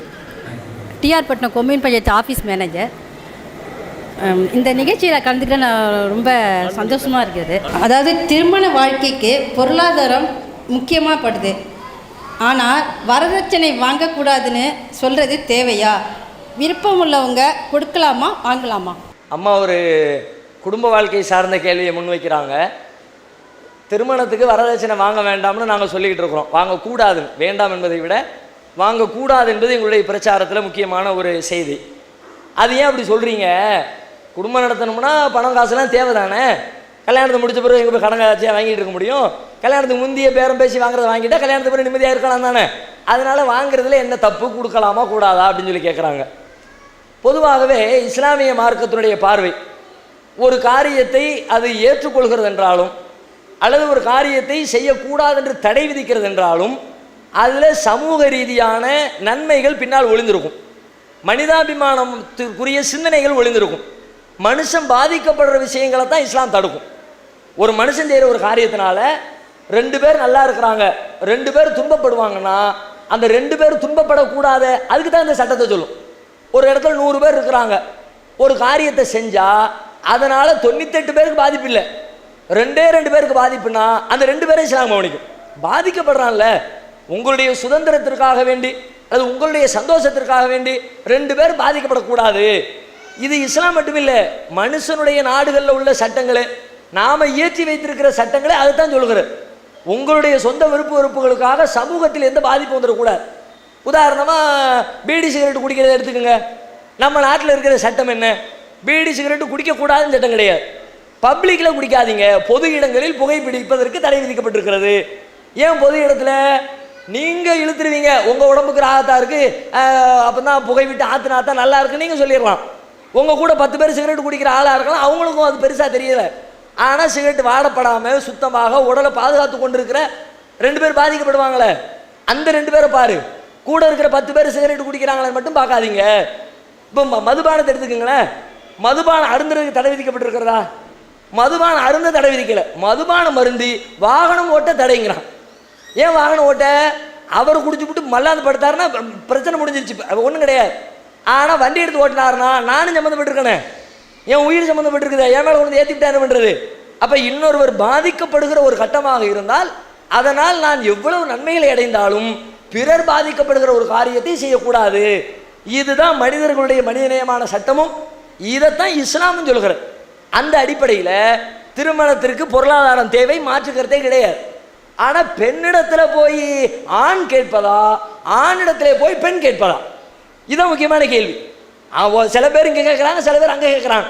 டிஆர் பட்டினம் கொம்யூன் பஞ்சாயத்து ஆஃபீஸ் மேனேஜர். இந்த நிகழ்ச்சியில் கலந்துக்கிட்ட நான் ரொம்ப சந்தோஷமாக இருக்குது. அதாவது திருமண வாழ்க்கைக்கு பொருளாதாரம் முக்கியமாக படுது, ஆனால் வரதட்சணை வாங்கக்கூடாதுன்னு சொல்கிறது தேவையா? விருப்பம் உள்ளவங்க கொடுக்கலாமா, வாங்கலாமா? அம்மா ஒரு குடும்ப வாழ்க்கை சார்ந்த கேள்வியை முன்வைக்கிறாங்க. திருமணத்துக்கு வரதட்சணை வாங்க வேண்டாம்னு நாங்கள் சொல்லிக்கிட்டு இருக்கிறோம். வாங்கக்கூடாது, வேண்டாம் என்பதை விட வாங்கக்கூடாது என்பது எங்களுடைய பிரச்சாரத்தில் முக்கியமான ஒரு செய்தி. அது ஏன் அப்படி சொல்கிறீங்க? குடும்பம் நடத்தணும்னா பணம் காசுலாம் தேவை தானே. கல்யாணத்தை முடிச்ச பிறகு எங்கே போய் கடன் காட்சியாக வாங்கிட்டு இருக்க முடியும்? கல்யாணத்துக்கு முந்தைய பேரம் பேசி வாங்குறத வாங்கிட்டா கல்யாணத்துக்கு பிறகு நிம்மதியாக இருக்கலாம் தானே. அதனால் வாங்குறதுல என்ன தப்பு, கொடுக்கலாமா கூடாதா அப்படின்னு சொல்லி கேட்குறாங்க. பொதுவாகவே இஸ்லாமிய மார்க்கத்தினுடைய பார்வை, ஒரு காரியத்தை அது ஏற்றுக்கொள்கிறது என்றாலும் அல்லது ஒரு காரியத்தை செய்யக்கூடாது என்று தடை விதிக்கிறது என்றாலும் அதில் சமூக ரீதியான நன்மைகள் பின்னால் ஒளிந்திருக்கும். மனிதாபிமானத்திற்குரிய சிந்தனைகள் ஒளிந்திருக்கும். மனுஷன் பாதிக்கப்படுற விஷயங்களை தான் இஸ்லாம் தடுக்கும். ஒரு மனுஷன் செய்கிற ஒரு காரியத்தினால 2 பேர் நல்லா இருக்கிறாங்க, 2 பேர் துன்பப்படுவாங்கன்னா அந்த 2 பேர் துன்பப்படக்கூடாத, அதுக்கு தான் இந்த சட்டத்தை சொல்லும். ஒரு இடத்துல 100 பேர் இருக்கிறாங்க, ஒரு காரியத்தை செஞ்சால் அதனால் 98 பேருக்கு பாதிப்பு இல்லை, 2 பேருக்கு பாதிப்புனா அந்த 2 பேரும் இஸ்லாம் கவனிக்கும். பாதிக்கப்படுறான்ல, உங்களுடைய சுதந்திரத்திற்காக வேண்டி அது உங்களுடைய சந்தோஷத்திற்காக வேண்டி 2 பேர் பாதிக்கப்படக்கூடாது. இது இஸ்லாம் மட்டுமில்லை, மனுஷனுடைய நாடுகளில் உள்ள சட்டங்களை நாம் இயற்றி வைத்திருக்கிற சட்டங்களை அதுதான் சொல்கிறது. உங்களுடைய சொந்த விருப்பு வெறுப்புகளுக்காக சமூகத்தில் எந்த பாதிப்பு வந்துடக்கூடாது. உதாரணமாக பீடி சிகரெட் குடிக்கிறத எடுத்துக்கோங்க. நம்ம நாட்டில் இருக்கிற சட்டம் என்ன? பீடி சிகரெட்டு குடிக்கக்கூடாதுன்னு சட்டம் கிடையாது. பப்ளிக்கில் குடிக்காதீங்க, பொது இடங்களில் புகைப்பிடிப்பதற்கு தடை விதிக்கப்பட்டிருக்கிறது. ஏன் பொது இடத்துல? நீங்கள் இழுத்துருவீங்க, உங்கள் உடம்புக்கு ராகத்தாக இருக்குது, அப்போ தான் புகை விட்டு ஆற்றுனா தான் நல்லா இருக்குன்னு நீங்கள் சொல்லிடலாம். உங்கள் கூட 10 பேர் சிகரெட் குடிக்கிற ஆளாக இருக்கலாம், அவங்களுக்கும் அது பெருசாக தெரியலை. ஆனால் சிகரெட் வாடப்படாமல் சுத்தமாக உடலை பாதுகாத்து கொண்டு இருக்கிற 2 பேர் பாதிக்கப்படுவாங்களே, அந்த 2 பேரை பாரு. கூட இருக்கிற 10 பேர் சிகரெட் குடிக்கிறாங்களே மட்டும் பார்க்காதீங்க. இப்போ மதுபானத்தை எடுத்துக்கோங்களேன். மதுபானம் அருந்துறதுக்கு தடை விதிக்கப்பட்டிருக்கிறதா? மதுபானம் அருந்த தடை விதிக்கலை. மதுபானம் மருந்தி வாகனம் ஓட்ட தடைங்கிறான். ஏன் வாகனம் ஓட்ட? அவர் குடிச்சுவிட்டு மல்லாந்து படுத்தாருன்னா பிரச்சனை முடிஞ்சிருச்சு, ஒன்றும் கிடையாது. ஆனால் வண்டி எடுத்து ஓட்டினாருன்னா நானும் சம்மந்தப்பட்டிருக்கேனே, என் உயிர் சம்மந்தப்பட்டிருக்குது, என் மேலே கொண்டு ஏற்றி விட்டா என்ன பண்ணுறது? அப்போ இன்னொருவர் பாதிக்கப்படுகிற ஒரு கட்டமாக இருந்தால் அதனால் நான் எவ்வளவு நன்மைகளை அடைந்தாலும் பிறர் பாதிக்கப்படுகிற ஒரு காரியத்தை செய்யக்கூடாது. இதுதான் மனிதர்களுடைய மனிதநேயமான சட்டமும், இதைத்தான் இஸ்லாமும் சொல்கிறது. அந்த அடிப்படையில் திருமணத்திற்கு பொருளாதாரம் தேவை, மாற்றுக்கிறதே கிடையாது. ஆனால் பெண்ணிடத்தில் போய் ஆண் கேட்பதா, ஆணிடத்தில் போய் பெண் கேட்பதா? இதுதான் முக்கியமான கேள்வி. சில பேர் இங்கே கேட்குறாங்க, சில பேர் அங்கே கேட்குறாங்க.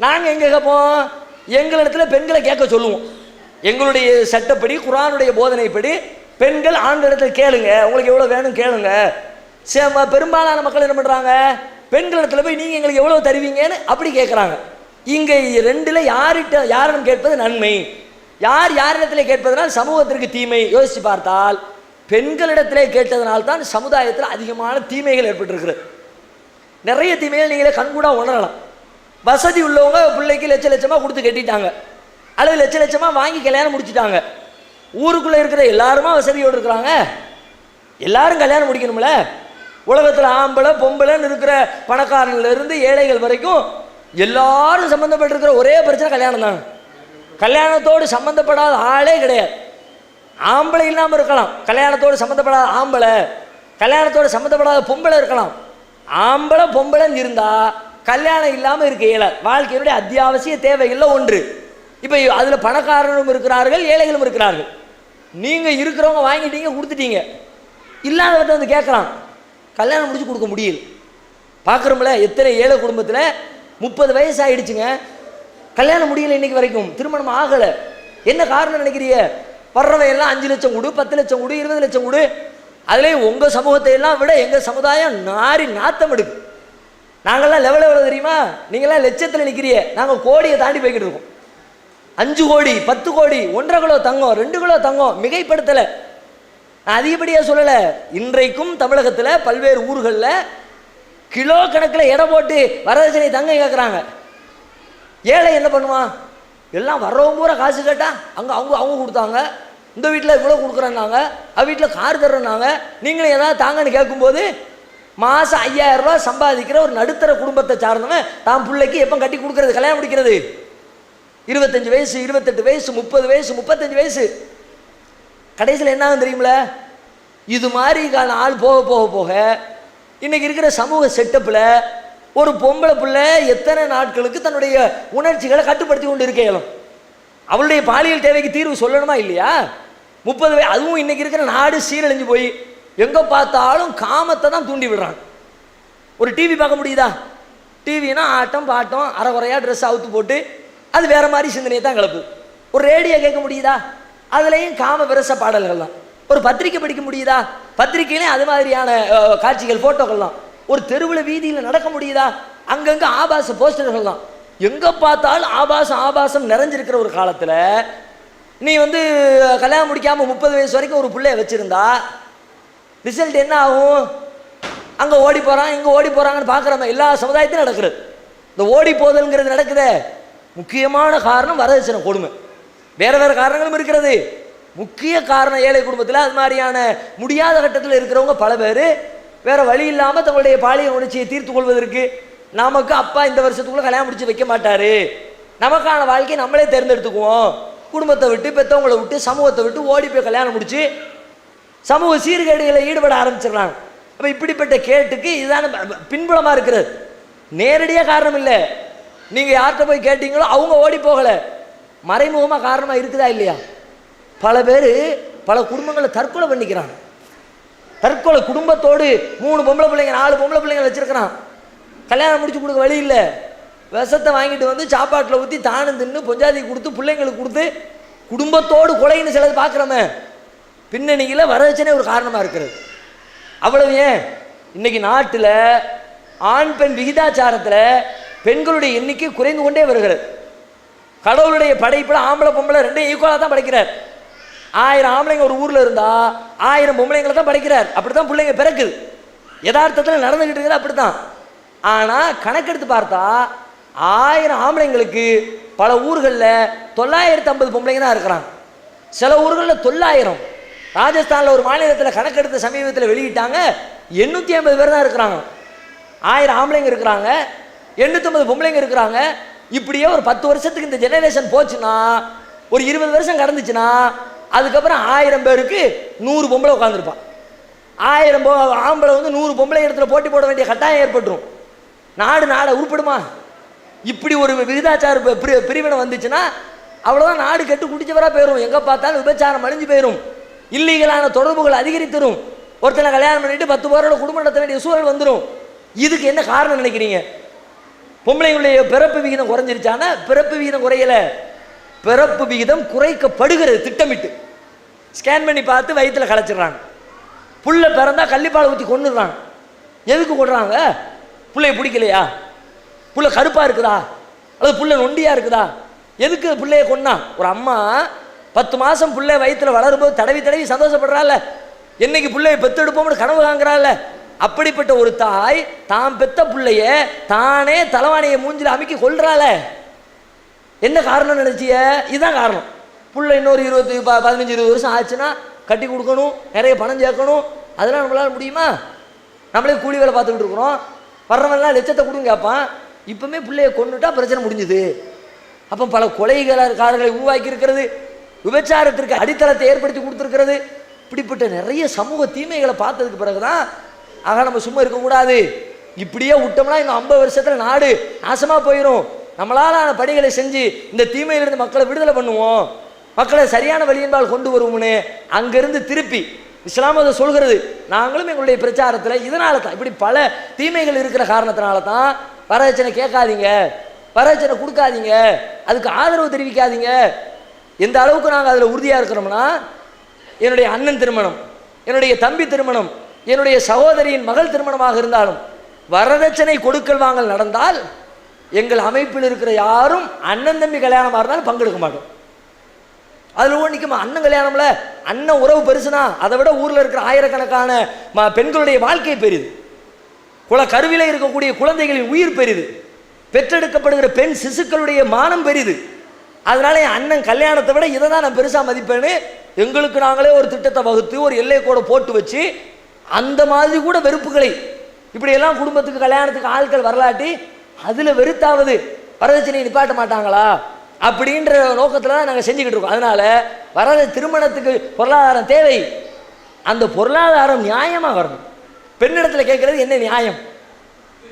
நாங்கள் எங்கே கேட்போம்? எங்களிடத்தில் பெண்களை கேட்க சொல்லுவோம். எங்களுடைய சட்டப்படி, குர்ஆனுடைய போதனைப்படி பெண்கள் ஆண்களிடத்தில் கேளுங்க, உங்களுக்கு எவ்வளோ வேணும் கேளுங்க. பெரும்பாலான மக்கள் என்ன பண்ணுறாங்க? பெண்களிடத்தில் போய் நீங்கள் எங்களுக்கு எவ்வளோ தருவீங்கன்னு அப்படி கேட்குறாங்க. இங்கே 2ல் யாரிடம் கேட்பது நன்மை, யாரிடத்தில் கேட்பதனால் சமூகத்திற்கு தீமை? யோசித்து பார்த்தால் பெண்களிடத்திலே கேட்டதனால்தான் சமுதாயத்தில் அதிகமான தீமைகள் ஏற்பட்டிருக்கிறது. நிறைய தீமைகள் நீங்களே கண்கூடா உணரலாம். வசதி உள்ளவங்க பிள்ளைக்கு லட்சமாக கொடுத்து கட்டிட்டாங்க, அல்லது லட்சமாக வாங்கி கல்யாணம் முடிச்சுட்டாங்க. ஊருக்குள்ளே இருக்கிற எல்லாருமா வசதியோடு இருக்கிறாங்க, எல்லாரும் கல்யாணம் முடிக்கணும்ல. உலகத்தில் ஆம்பளை பொம்பளைன்னு இருக்கிற பணக்காரன்லேருந்து ஏழைகள் வரைக்கும் எல்லாரும் சம்மந்தப்பட்டிருக்கிற ஒரே பிரச்சனை கல்யாணம் தாங்க. கல்யாணத்தோடு சம்மந்தப்படாத ஆளே கிடையாது. ஆம்பளை இல்லாமல் இருக்கலாம், கல்யாணத்தோடு சம்மந்தப்படாத ஆம்பளை, கல்யாணத்தோடு சம்மந்தப்படாத பொம்பளை இருக்கலாம். ஆம்பளை பொம்பளைன்னு இருந்தால் கல்யாணம் இல்லாமல் இருக்க இயலாது. வாழ்க்கையினுடைய அத்தியாவசிய தேவைகளில் ஒன்று. இப்போ அதில் பணக்காரர்களும் இருக்கிறார்கள், ஏழைகளும் இருக்கிறார்கள். நீங்கள் இருக்கிறவங்க வாங்கிட்டீங்க, கொடுத்துட்டீங்க. இல்லாதவர்கிட்ட வந்து கேட்குறான், கல்யாணம் முடிச்சு கொடுக்க முடியல. பார்க்குறோம்ல, எத்தனை ஏழை குடும்பத்தில் 30 வயசு ஆகிடுச்சுங்க, கல்யாணம் முடியல, இன்னைக்கு வரைக்கும் திருமணம் ஆகலை. என்ன காரணம் நினைக்கிறீங்க? வர்றவன் எல்லாம் 5 லட்சம் கொடு, 10 லட்சம் கொடு, 20 லட்சம் கொடு. அதுலேயும் உங்கள் சமூகத்தை எல்லாம் விட எங்கள் சமுதாயம் நாத்தம் எடுக்கு. நாங்கள்லாம் லெவல் எவ்வளோ தெரியுமா? நீங்களாம் லட்சத்தில் நிற்கிறீங்க, நாங்கள் கோடியை தாண்டி போய்கிட்டு இருக்கோம். 5 கோடி, 10 கோடி, 1.5 கிலோ தங்கம், 2 கிலோ தங்கம், மிகைப்படுத்தலை, அதிகப்படியாக சொல்லலை. இன்றைக்கும் தமிழகத்தில் பல்வேறு ஊர்களில் கிலோ கணக்கில் எடை போட்டு வரதட்சணை தங்கம் கேட்குறாங்க. ஏழை என்ன பண்ணுவான்? எல்லாம் வர்றவங்க பூரா காசு கேட்டால் அவங்க கொடுத்தாங்க, இந்த வீட்டில் இவ்வளோ கொடுக்குறேன்னாங்க, வீட்டில் கார் தர்றேன்னாங்க, நீங்களும் ஏதாவது தாங்கன்னு கேட்கும்போது மாதம் 5000 ரூபா சம்பாதிக்கிற ஒரு நடுத்தர குடும்பத்தை சார்ந்தவன் தான் பிள்ளைக்கு எப்போ கட்டி கொடுக்குறது, கல்யாணம் முடிக்கிறது? 25 வயசு, 28 வயசு, 30 வயசு, 35 வயசு. கடைசியில் என்ன ஆகும் தெரியுமில? இது மாதிரி ஆள் போக போக போக இன்றைக்கி இருக்கிற சமூக செட்டப்பில் ஒரு பொம்பளை பிள்ளை எத்தனை நாட்களுக்கு தன்னுடைய உணர்ச்சிகளை கட்டுப்படுத்தி கொண்டு இருக்க இயலும்? அவளுடைய பாலியல் தேவைக்கு தீர்வு சொல்லணுமா இல்லையா? 30 அதுவும் இன்றைக்கி இருக்கிற நாடு சீரழிஞ்சு போய் எங்கே பார்த்தாலும் காமத்தை தான் தூண்டி விடுறாங்க. ஒரு டிவி பார்க்க முடியுதா? டிவினா ஆட்டம் பாட்டம், அரைகுறையாக ட்ரெஸ் அவுத்து போட்டு அது வேறு மாதிரி சிந்தனையை தான் கிளப்புது. ஒரு ரேடியோ கேட்க முடியுதா? அதுலேயும் காம விரச பாடல்கள் தான். ஒரு பத்திரிக்கை படிக்க முடியுதா? பத்திரிக்கையிலே அது மாதிரியான காட்சிகள், ஃபோட்டோக்கள் தான். ஒரு தெருவில் வீதியில் நடக்க முடியுதா? அங்கங்கே ஆபாச போஸ்டர்கள் தான். எங்கே பார்த்தாலும் ஆபாசம் நிறைஞ்சிருக்கிற ஒரு காலத்தில் நீ கல்யாணம் முடிக்காமல் 30 வயசு வரைக்கும் ஒரு பிள்ளைய வச்சுருந்தா ரிசல்ட் என்ன ஆகும்? அங்கே ஓடி போகிறான், இங்கே ஓடி போகிறாங்கன்னு பார்க்குறோம். எல்லா சமுதாயத்திலும் நடக்கிறது. இந்த ஓடி போதல்ங்கிறது நடக்குதே, முக்கியமான காரணம் வரதட்சணை கொடுமை. வேறு காரணங்களும் இருக்கிறது. முக்கிய காரணம் ஏழை குடும்பத்தில் அது மாதிரியான முடியாத கட்டத்தில் இருக்கிறவங்க பல பேர் வேறு வழி இல்லாமல் தங்களுடைய பாலியல் உணர்ச்சியை தீர்த்து கொள்வதற்கு நமக்கு அப்பா இந்த வருஷத்துக்குள்ளே கல்யாணம் முடிச்சு வைக்க மாட்டார், நமக்கான வாழ்க்கையை நம்மளே தேர்ந்தெடுத்துக்குவோம், குடும்பத்தை விட்டு பெற்றவங்களை விட்டு சமூகத்தை விட்டு ஓடி போய் கல்யாணம் முடித்து சமூக சீர்கேடுகளில் ஈடுபட ஆரம்பிச்சிடுறாங்க. அப்போ இப்படிப்பட்ட கேட்டுக்கு இதுதான பின்புலமாக இருக்கிறது. நேரடியாக காரணம் இல்லை. நீங்கள் யார்கிட்ட போய் கேட்டீங்களோ அவங்க ஓடி போகலை, மறைமுகமாக காரணமாக இருக்குதா இல்லையா? பல பேர் பல குடும்பங்களை தற்கொலை பண்ணிக்கிறாங்க. தற்கொலை குடும்பத்தோடு 3 பொம்பளை பிள்ளைங்க 4 பொம்பளை பிள்ளைங்க வச்சுருக்கிறான். கல்யாணம் முடிச்சு கொடுக்க வழி இல்லை. விஷத்தை வாங்கிட்டு வந்து சாப்பாட்டில் ஊற்றி தானும் தின்னு பொஞ்சாதி கொடுத்து பிள்ளைங்களுக்கு கொடுத்து குடும்பத்தோடு கொலைன்னு சிலது பார்க்குறோமே. பின்னணியில் வரதட்சணை ஒரு காரணமாக இருக்கிறது. அவ்வளவு ஏன் இன்னைக்கு நாட்டில் ஆண் பெண் விகிதாச்சாரத்தில் பெண்களுடைய எண்ணிக்கை குறைந்து கொண்டே வருகிறது. கடவுளுடைய படைப்பில் ஆம்பளை பொம்பளை ரெண்டையும் ஈக்குவலாக தான் படைக்கிறார். 1000 ஆம்பளைங்க ஒரு ஊரில் இருந்தால் 1000 பொம்பளைங்களை தான் படைக்கிறார். அப்படி தான் பிள்ளைங்க பிறக்குது. யதார்த்தத்தில் நடந்துக்கிட்டு இருக்குது அப்படி தான். ஆனால் கணக்கெடுத்து பார்த்தா 1000 ஆம்பளைங்களுக்கு பல ஊர்களில் 950 பொம்பளைங்க தான் இருக்கிறாங்க. சில ஊர்களில் 900. ராஜஸ்தானில் ஒரு மாநிலத்தில் கணக்கெடுத்த சமீபத்தில் வெளியிட்டாங்க 850 பேர் தான் இருக்கிறாங்க. 1000 ஆம்பளைங்க இருக்கிறாங்க, 850 பொம்பளைங்க இருக்கிறாங்க. இப்படியே ஒரு 10 வருஷத்துக்கு இந்த ஜெனரேஷன் போச்சுன்னா, ஒரு 20 வருஷம் கடந்துச்சுன்னா, அதுக்கப்புறம் 1000 பேருக்கு 100 பொம்பளை உட்காந்துருப்பான். 1000 ஆம்பளை வந்து 100 பொம்பளை இடத்துல போட்டி போட வேண்டிய கட்டாயம் ஏற்பட்டுரும். நாடு உருப்படுமா? இப்படி ஒரு விகிதாச்சார பிரிவினை வந்துச்சுன்னா அவ்வளோதான், நாடு கெட்டு குடிச்சவராக போயிடும். எங்கே பார்த்தாலும் விபச்சாரம் அழிஞ்சு போயிடும். இல்லீகலான தொடர்புகள் அதிகரித்துரும். ஒருத்தனை கல்யாணம் பண்ணிட்டு 10 பேரோட குடும்பம் நடத்த வேண்டிய சூழல் வந்துடும். இதுக்கு என்ன காரணம் நினைக்கிறீங்க? பொம்பளைங்களுடைய பிறப்பு விகிதம் குறைஞ்சிருச்சானா? பிறப்பு விகிதம் குறையலை, பிறப்பு விகிதம் குறைக்கப்படுகிறது. திட்டமிட்டு ஸ்கேன் பண்ணி பார்த்து வயிற்றில் கலைச்சிடுறாங்க. புள்ள பிறந்தா கள்ளிப்பால் ஊற்றி கொண்டுடுறாங்க. எதுக்கு கொண்டுறாங்க? பிள்ளைய பிடிக்கலையா? புள்ள கருப்பாக இருக்குதா அல்லது புள்ள நொண்டியாக இருக்குதா? எதுக்கு பிள்ளைய கொண்டா? ஒரு அம்மா 10 மாதம் பிள்ளை வயிற்றில் வளரும்போது தடவி சந்தோஷப்படுறாள். என்னைக்கு பிள்ளையை பெத்தெடுப்போம்னு கனவு காங்குறாள். அப்படிப்பட்ட ஒரு தாய் தாம் பெத்த பிள்ளைய தானே தலைவாணியை மூஞ்சில் அமுக்கி கொள்றாள. என்ன காரணம் நினைச்சிய? இதுதான் காரணம். புள்ள இன்னொரு 15-20 வருஷம் ஆச்சுன்னா கட்டி கொடுக்கணும், நிறைய பணம் சேர்க்கணும். அதெல்லாம் நம்மளால முடியுமா? நம்மளே கூலி வேலை பார்த்துக்கிட்டு இருக்கிறோம். வர்றவன்லாம் லட்சத்தை கொடுங்க கேட்பான். இப்பவுமே பிள்ளைய கொண்டுட்டா பிரச்சனை முடிஞ்சுது. அப்போ பல கொலைகாரர்களை உருவாக்கி இருக்கிறது, விபச்சாரத்திற்கு அடித்தளத்தை ஏற்படுத்தி கொடுத்துருக்கிறது. இப்படிப்பட்ட நிறைய சமூக தீமைகளை பார்த்ததுக்கு பிறகுதான் ஆக நம்ம சும்மா இருக்கக்கூடாது. இப்படியே விட்டோம்னா இன்னும் 50 வருஷத்துல நாடு நாசமாக போயிடும். நம்மளாலான பணிகளை செஞ்சு இந்த தீமையிலிருந்து மக்களை விடுதலை பண்ணுவோம், மக்களை சரியான வழியின்பால் கொண்டு வருவோம்னு அங்கிருந்து திருப்பி இஸ்லாம் அதை சொல்கிறது. நாங்களும் எங்களுடைய பிரச்சாரத்தில் இதனால தான், இப்படி பல தீமைகள் இருக்கிற காரணத்தினால தான் வரதட்சணை கேட்காதீங்க, வரதட்சணை கொடுக்காதீங்க, அதுக்கு ஆதரவு தெரிவிக்காதீங்க. எந்த அளவுக்கு நாங்கள் அதில் உறுதியாக இருக்கிறோம்னா, என்னுடைய அண்ணன் திருமணம், என்னுடைய தம்பி திருமணம், என்னுடைய சகோதரியின் மகள் திருமணமாக இருந்தாலும் வரதட்சணை கொடுக்கல் வாங்கல் நடந்தால் எங்கள் அமைப்பில் இருக்கிற யாரும் அண்ணன் தம்பி கல்யாணமாக இருந்தாலும் பங்கெடுக்க மாட்டோம். அதில் நிற்குமா? அண்ணன் கல்யாணம்ல அண்ணன் உறவு பெருசுனா அதை விட ஊரில் இருக்கிற ஆயிரக்கணக்கான பெண்களுடைய வாழ்க்கை பெரிது, கருவில இருக்கக்கூடிய குழந்தைகளின் உயிர் பெரிது, பெற்றெடுக்கப்படுகிற பெண் சிசுக்களுடைய மானம் பெரிது. அதனால என் அண்ணன் கல்யாணத்தை விட இதை தான் நான் பெருசாக மதிப்பேன்னு எங்களுக்கு நாங்களே ஒரு திட்டத்தை வகுத்து ஒரு எல்லை கூட போட்டு வச்சு, அந்த மாதிரி கூட வெறுப்புகளை இப்படியெல்லாம் குடும்பத்துக்கு கல்யாணத்துக்கு ஆட்கள் வரலாட்டி அதில் வெறுத்தாவது வரதட்சணையை நிப்பாட்ட மாட்டாங்களா அப்படின்ற நோக்கத்தில் தான் நாங்கள் செஞ்சுக்கிட்டு இருக்கோம். அதனால திருமணத்துக்கு பொருளாதாரம் தேவை. அந்த பொருளாதாரம் நியாயமாக வரணும். பெண்ணிடத்தில் கேட்கறது என்ன நியாயம்?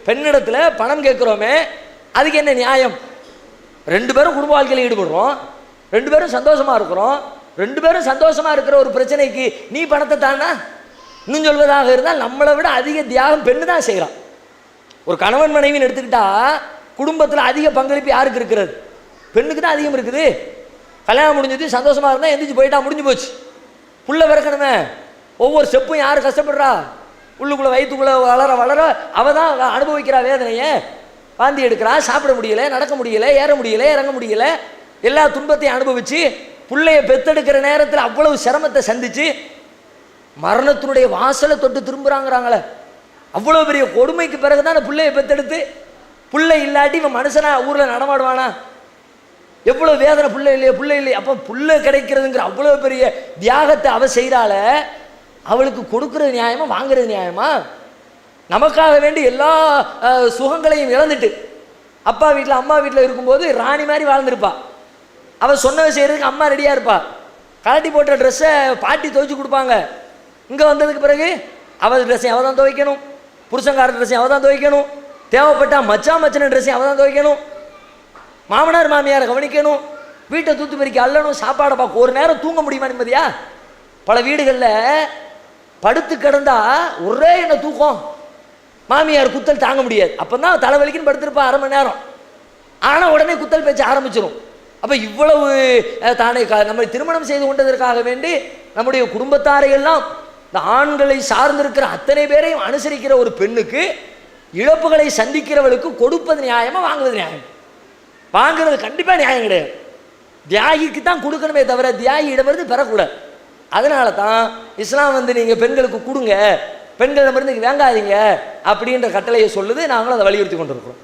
பெண்ணிடத்தில் பணம் கேட்குறோமே, அதுக்கு என்ன நியாயம்? 2 பேரும் குடும்ப வாழ்க்கையில் ஈடுபடுறோம், 2 பேரும் சந்தோஷமாக இருக்கிறோம். 2 பேரும் சந்தோஷமாக இருக்கிற ஒரு பிரச்சனைக்கு நீ பணத்தை தானா? இன்னும் சொல்வதாக இருந்தால் நம்மளை விட அதிக தியாகம் பெண்ணு தான் செய்கிறான். ஒரு கணவன் மனைவின்னு எடுத்துக்கிட்டா குடும்பத்தில் அதிக பங்களிப்பு யாருக்கு இருக்கிறது? பெண்ணுக்கு தான் அதிகம் இருக்குது. கல்யாணம் முடிஞ்சது சந்தோஷமாக இருந்தால் எந்திரிச்சு போயிட்டா முடிஞ்சு போச்சு. புள்ள பிறக்கணுமே, ஒவ்வொரு ஸ்டெப்பும் யார் கஷ்டப்படுறா? உள்ளுக்குள்ளே வயிற்றுக்குள்ளே வளர வளர அவள் தான் அனுபவிக்கிறா வேதனையை. வாந்தி எடுக்கிறா, சாப்பிட முடியலை, நடக்க முடியலை, ஏற முடியலை, இறங்க முடியலை, எல்லா துன்பத்தையும் அனுபவித்து பிள்ளைய பெத்தெடுக்கிற நேரத்தில் அவ்வளவு சிரமத்தை சந்தித்து மரணத்தினுடைய வாசலை தொட்டு திரும்புகிறாங்கிறாங்களே. அவ்வளோ பெரிய கொடுமைக்கு பிறகு தான் அந்த பிள்ளையை பெத்தெடுத்து, பிள்ளை இல்லாட்டி இவன் மனுஷனா ஊரில் நடமாடுவானா? எவ்வளோ வேதனை, பிள்ளை இல்லையே பிள்ளை இல்லையே. அப்போ பிள்ளை கிடைக்கிறதுங்கிற அவ்வளோ பெரிய தியாகத்தை அவள் செய்கிறாள, அவளுக்கு கொடுக்கறது நியாயமா வாங்குறது நியாயமா? நமக்காக வேண்டி எல்லா சுகங்களையும் இழந்துட்டு அப்பா வீட்டில் அம்மா வீட்டில் இருக்கும்போது ராணி மாதிரி வாழ்ந்துருப்பா. அவள் சொன்னதை செய்கிறதுக்கு அம்மா ரெடியாக இருப்பா. கலட்டி போட்ட ட்ரெஸ்ஸை பாட்டி துவைச்சி கொடுப்பாங்க. இங்கே வந்ததுக்கு பிறகு அவள் ட்ரெஸ்ஸையும் அவள் தான் துவைக்கணும், புருஷங்கார ட்ரெஸ்ஸையும் அவள் தான் துவைக்கணும், தேவைப்பட்டா மச்சான ட்ரெஸ்ஸையும் அவள் தான் துவைக்கணும், மாமனார் மாமியாரை கவனிக்கணும். வீட்டை தூத்து பெருக்கி அள்ளணும், சாப்பாடை பார்க்க ஒரு நேரம் தூங்க முடியுமா நிம்மதியா? பல வீடுகளில் படுத்து கிடந்தா ஒரே என்ன தூக்கம், மாமியார் குத்தல் தாங்க முடியாது. அப்போ தான் தலைவலிக்குன்னு படுத்திருப்பா அரை மணி நேரம், ஆனால் உடனே குத்தல் பேச்சு ஆரம்பிச்சிடும். அப்போ இவ்வளவு தானே நம்ம திருமணம் செய்து கொண்டதற்காக வேண்டி நம்முடைய குடும்பத்தாரை எல்லாம் இந்த ஆண்களை சார்ந்திருக்கிற அத்தனை பேரையும் அனுசரிக்கிற ஒரு பெண்ணுக்கு இழப்புகளை சந்திக்கிறவளுக்கு கொடுப்பது நியாயமா, வாங்குவது நியாயம்? வாங்குறது கண்டிப்பாக நியாயம் கிடையாது. தியாகிக்கு தான் கொடுக்கணுமே தவிர தியாகியிடமிருந்து பெறக்கூடாது. அதனால தான் இஸ்லாம் வந்து நீங்கள் பெண்களுக்கு கொடுங்க, பெண்களிடமிருந்து வாங்காதீங்க அப்படின்ற கட்டளையை சொல்லுது. நாங்களும் அதை வலியுறுத்தி கொண்டிருக்கிறோம்.